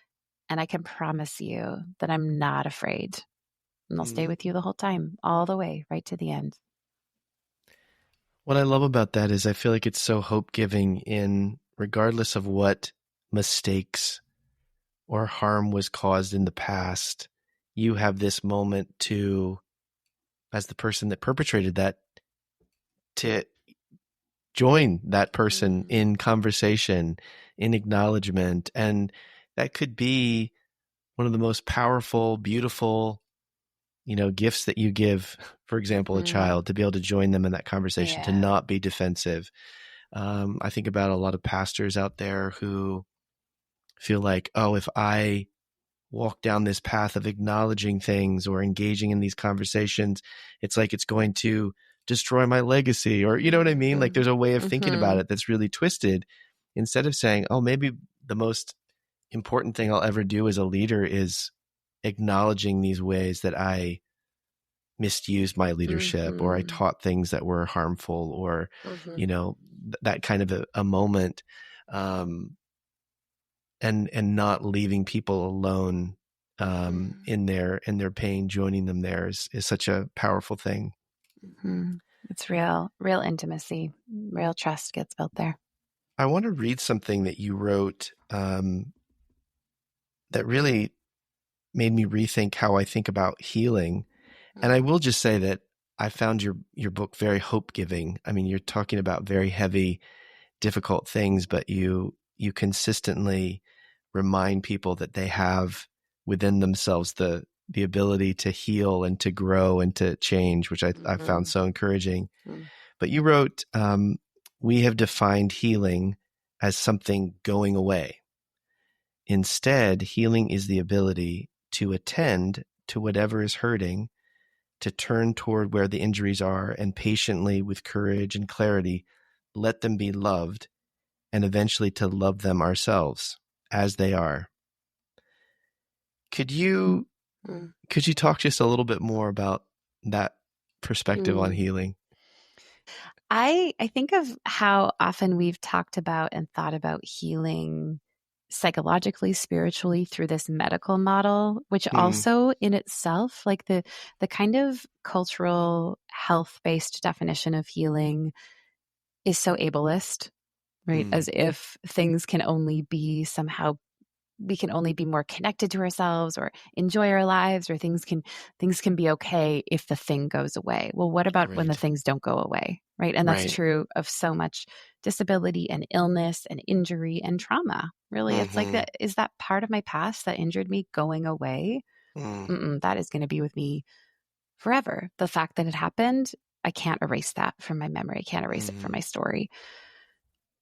And I can promise you that I'm not afraid, and I'll stay with you the whole time, all the way, right to the end. What I love about that is I feel like it's so hope-giving in regardless of what mistakes or harm was caused in the past, you have this moment to, as the person that perpetrated that, to join that person in conversation, in acknowledgement. And that could be one of the most powerful, beautiful, gifts that you give, for example, a child, to be able to join them in that conversation, to not be defensive. I think about a lot of pastors out there who feel like, oh, if I walk down this path of acknowledging things or engaging in these conversations, it's like it's going to destroy my legacy, or you know what I mean? Like there's a way of thinking about it that's really twisted. Instead of saying, oh, maybe the most important thing I'll ever do as a leader is acknowledging these ways that I misused my leadership, or I taught things that were harmful, or, that kind of a moment. And not leaving people alone in their pain, joining them there is such a powerful thing. It's real intimacy, real trust gets built there. I want to read something that you wrote that really made me rethink how I think about healing. And I will just say that I found your book very hope-giving. I mean, you're talking about very heavy, difficult things, but you consistently remind people that they have within themselves the ability to heal and to grow and to change, which I found so encouraging. But you wrote, we have defined healing as something going away. Instead, healing is the ability to attend to whatever is hurting, to turn toward where the injuries are, and patiently, with courage and clarity, let them be loved, and eventually to love them ourselves as they are. Could you talk just a little bit more about that perspective on healing? I think of how often we've talked about and thought about healing psychologically, spiritually, through this medical model, which also in itself, like the kind of cultural health-based definition of healing is so ableist, right? As if things can only be somehow, we can only be more connected to ourselves or enjoy our lives, or things can be okay if the thing goes away. Well, what about when the things don't go away, right? And that's true of so much disability and illness and injury and trauma. Really, it's like that. Is that part of my past that injured me going away? That is going to be with me forever. The fact that it happened, I can't erase that from my memory. I can't erase it from my story.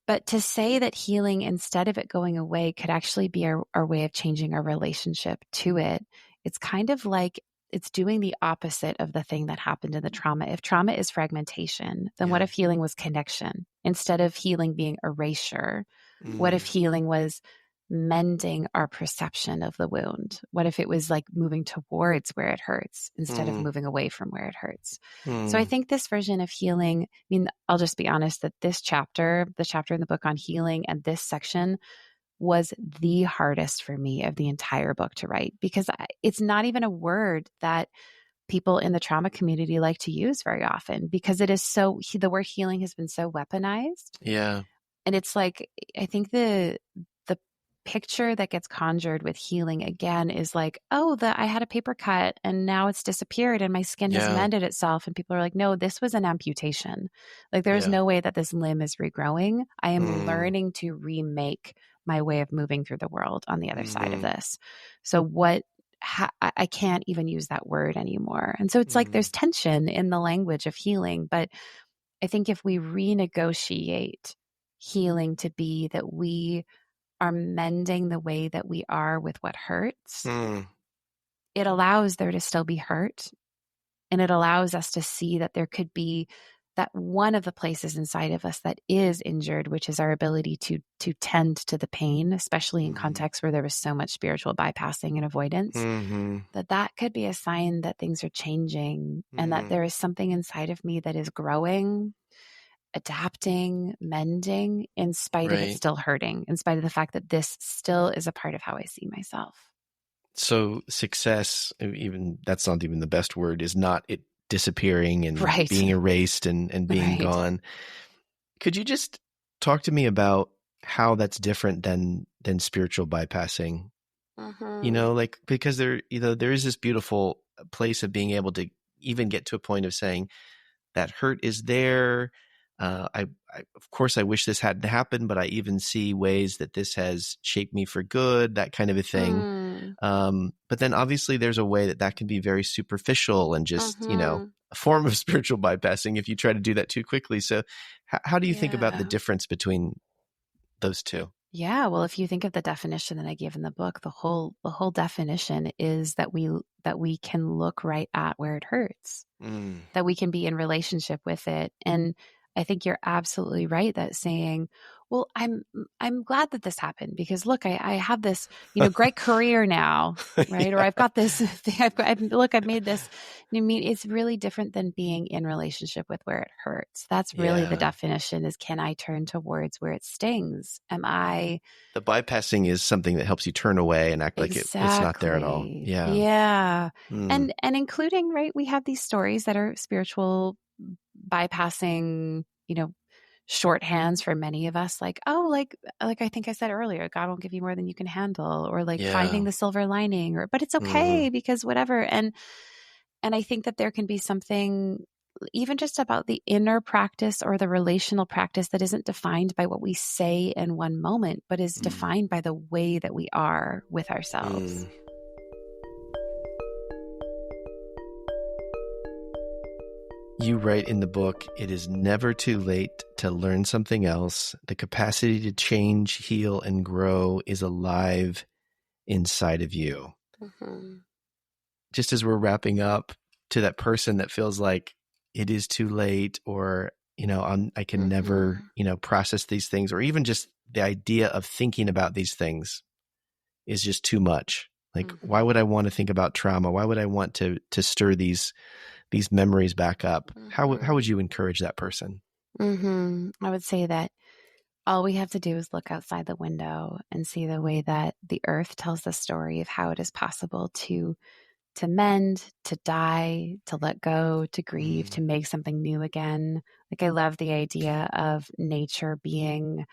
But to say that healing, instead of it going away, could actually be our way of changing our relationship to it, it's kind of like it's doing the opposite of the thing that happened in the trauma. If trauma is fragmentation, then what if healing was connection? Instead of healing being erasure, what if healing was mending our perception of the wound? What if it was like moving towards where it hurts instead of moving away from where it hurts? So I think this version of healing, I mean, I'll just be honest that the chapter in the book on healing and this section was the hardest for me of the entire book to write, because it's not even a word that people in the trauma community like to use very often, because it is so, the word healing has been so weaponized. Yeah. And it's like, I think the picture that gets conjured with healing again is like, oh, I had a paper cut and now it's disappeared and my skin has mended itself. And people are like, no, this was an amputation. Like there's no way that this limb is regrowing. I am learning to remake my way of moving through the world on the other side of this. So I can't even use that word anymore. And so it's like there's tension in the language of healing. But I think if we renegotiate healing to be that we are mending the way that we are with what hurts, it allows there to still be hurt. And it allows us to see that there could be that one of the places inside of us that is injured, which is our ability to tend to the pain, especially in contexts where there was so much spiritual bypassing and avoidance, that could be a sign that things are changing and that there is something inside of me that is growing, adapting, mending, in spite of it still hurting, in spite of the fact that this still is a part of how I see myself. So success, even that's not even the best word, is not it disappearing and being erased and being gone. Could you just talk to me about how that's different than spiritual bypassing? Like, because there is this beautiful place of being able to even get to a point of saying that hurt is there. Of course, I wish this hadn't happened, but I even see ways that this has shaped me for good, that kind of a thing. But then obviously there's a way that can be very superficial and just, a form of spiritual bypassing if you try to do that too quickly. So how do you think about the difference between those two? Yeah, well, if you think of the definition that I gave in the book, the whole definition is that we can look right at where it hurts, that we can be in relationship with it. And I think you're absolutely right that saying, well, I'm glad that this happened because look, I have this, great career now, right? Or I've got this thing, I've made this. I mean, it's really different than being in relationship with where it hurts. That's really the definition is, can I turn towards where it stings? The bypassing is something that helps you turn away and act like it's not there at all. Yeah. Yeah. And including, right, we have these stories that are spiritual bypassing, shorthands for many of us, like, oh, like I think I said earlier, God won't give you more than you can handle, or like finding the silver lining, but it's okay because whatever. And I think that there can be something even just about the inner practice or the relational practice that isn't defined by what we say in one moment, but is defined by the way that we are with ourselves. You write in the book, it is never too late to learn something else. The capacity to change, heal, and grow is alive inside of you. Just as we're wrapping up, to that person that feels like it is too late, or, I can never, process these things, or even just the idea of thinking about these things is just too much. Like, why would I want to think about trauma? Why would I want to stir these memories back up? How would you encourage that person? I would say that all we have to do is look outside the window and see the way that the earth tells the story of how it is possible to mend, to die, to let go, to grieve, to make something new again. Like, I love the idea of nature being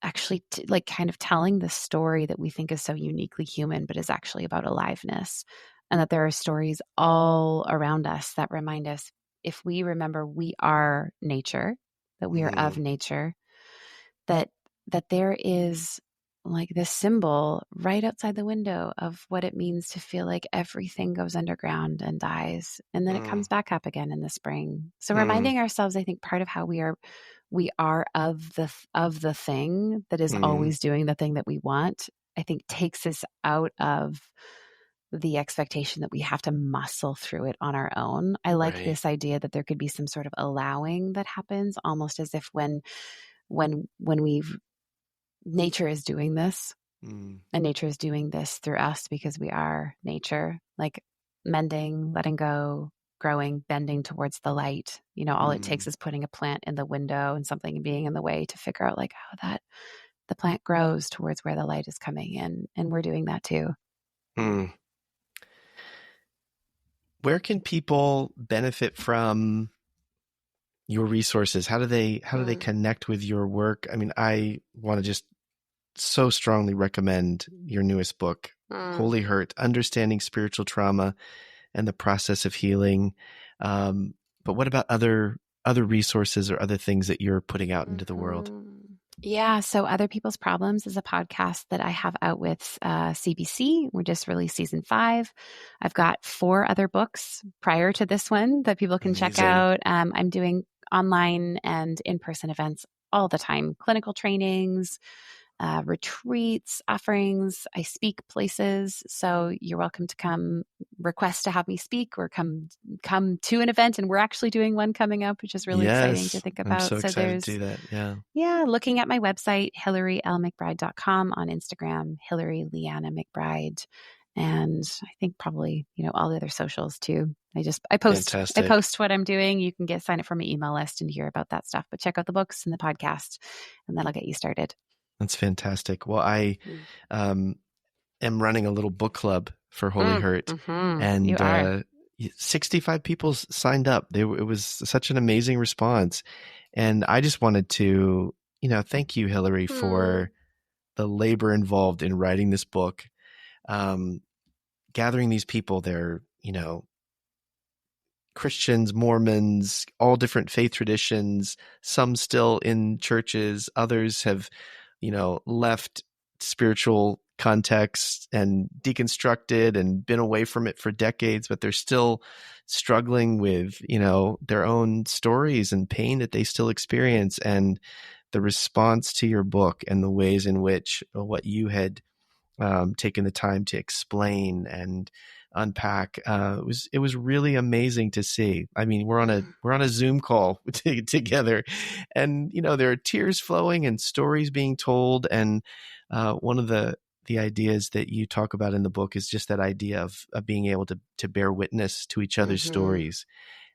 actually like kind of telling the story that we think is so uniquely human, but is actually about aliveness. And that there are stories all around us that remind us, if we remember we are nature, that we are of nature, that there is like this symbol right outside the window of what it means to feel like everything goes underground and dies, and then it comes back up again in the spring. So reminding ourselves, I think part of how we are of the thing that is always doing the thing that we want, I think takes us out of the expectation that we have to muscle through it on our own. I like this idea that there could be some sort of allowing that happens, almost as if when nature is doing this, and nature is doing this through us because we are nature, like mending, letting go, growing, bending towards the light. All it takes is putting a plant in the window and something being in the way to figure out like how that the plant grows towards where the light is coming in. And we're doing that too. Where can people benefit from your resources? How do they connect with your work? I mean, I want to just so strongly recommend your newest book, Holy Hurt: Understanding Spiritual Trauma and the Process of Healing. But what about other resources or other things that you're putting out into the world? Yeah. So Other People's Problems is a podcast that I have out with CBC. We just released season 5. I've got 4 other books prior to this one that people can check out. I'm doing online and in-person events all the time, clinical trainings, retreats, offerings. I speak places. So you're welcome to come request to have me speak, or come to an event. And we're actually doing one coming up, which is really exciting to think about. I'm so excited to do that. Yeah. Looking at my website, HillaryLMcBride.com, on Instagram, Hillary Leanna McBride. And I think probably, all the other socials too. I post what I'm doing. You can sign up for my email list and hear about that stuff, but check out the books and the podcast, and that'll get you started. That's fantastic. Well, I am running a little book club for Holy Hurt, and 65 people signed up. It was such an amazing response. And I just wanted to, thank you, Hillary, for the labor involved in writing this book, gathering these people. They're, Christians, Mormons, all different faith traditions, some still in churches, others have, left spiritual context and deconstructed and been away from it for decades, but they're still struggling with, their own stories and pain that they still experience. And the response to your book and the ways in which what you had taken the time to explain and unpack, it was really amazing to see. I mean, we're on a Zoom call together, and there are tears flowing and stories being told. And one of the ideas that you talk about in the book is just that idea of being able to bear witness to each other's stories.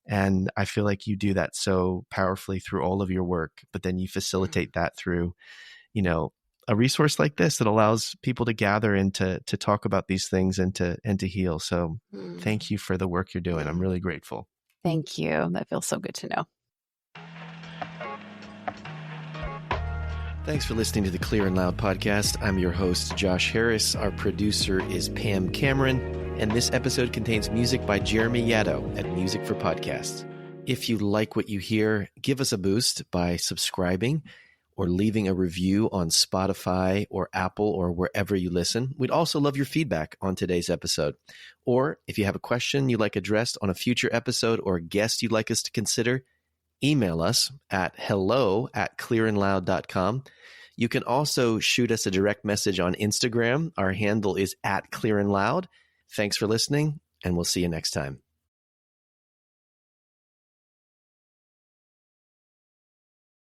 And I feel like you do that so powerfully through all of your work, but then you facilitate that through, a resource like this that allows people to gather and to talk about these things and to heal. So thank you for the work you're doing. I'm really grateful. Thank you. That feels so good to know. Thanks for listening to the Clear and Loud podcast. I'm your host, Josh Harris. Our producer is Pam Cameron, and this episode contains music by Jeremy Yaddo at Music for Podcasts. If you like what you hear, give us a boost by subscribing or leaving a review on Spotify or Apple or wherever you listen. We'd also love your feedback on today's episode. Or if you have a question you'd like addressed on a future episode or a guest you'd like us to consider, email us at hello@clearandloud.com. You can also shoot us a direct message on Instagram. Our handle is @clearandloud. Thanks for listening, and we'll see you next time.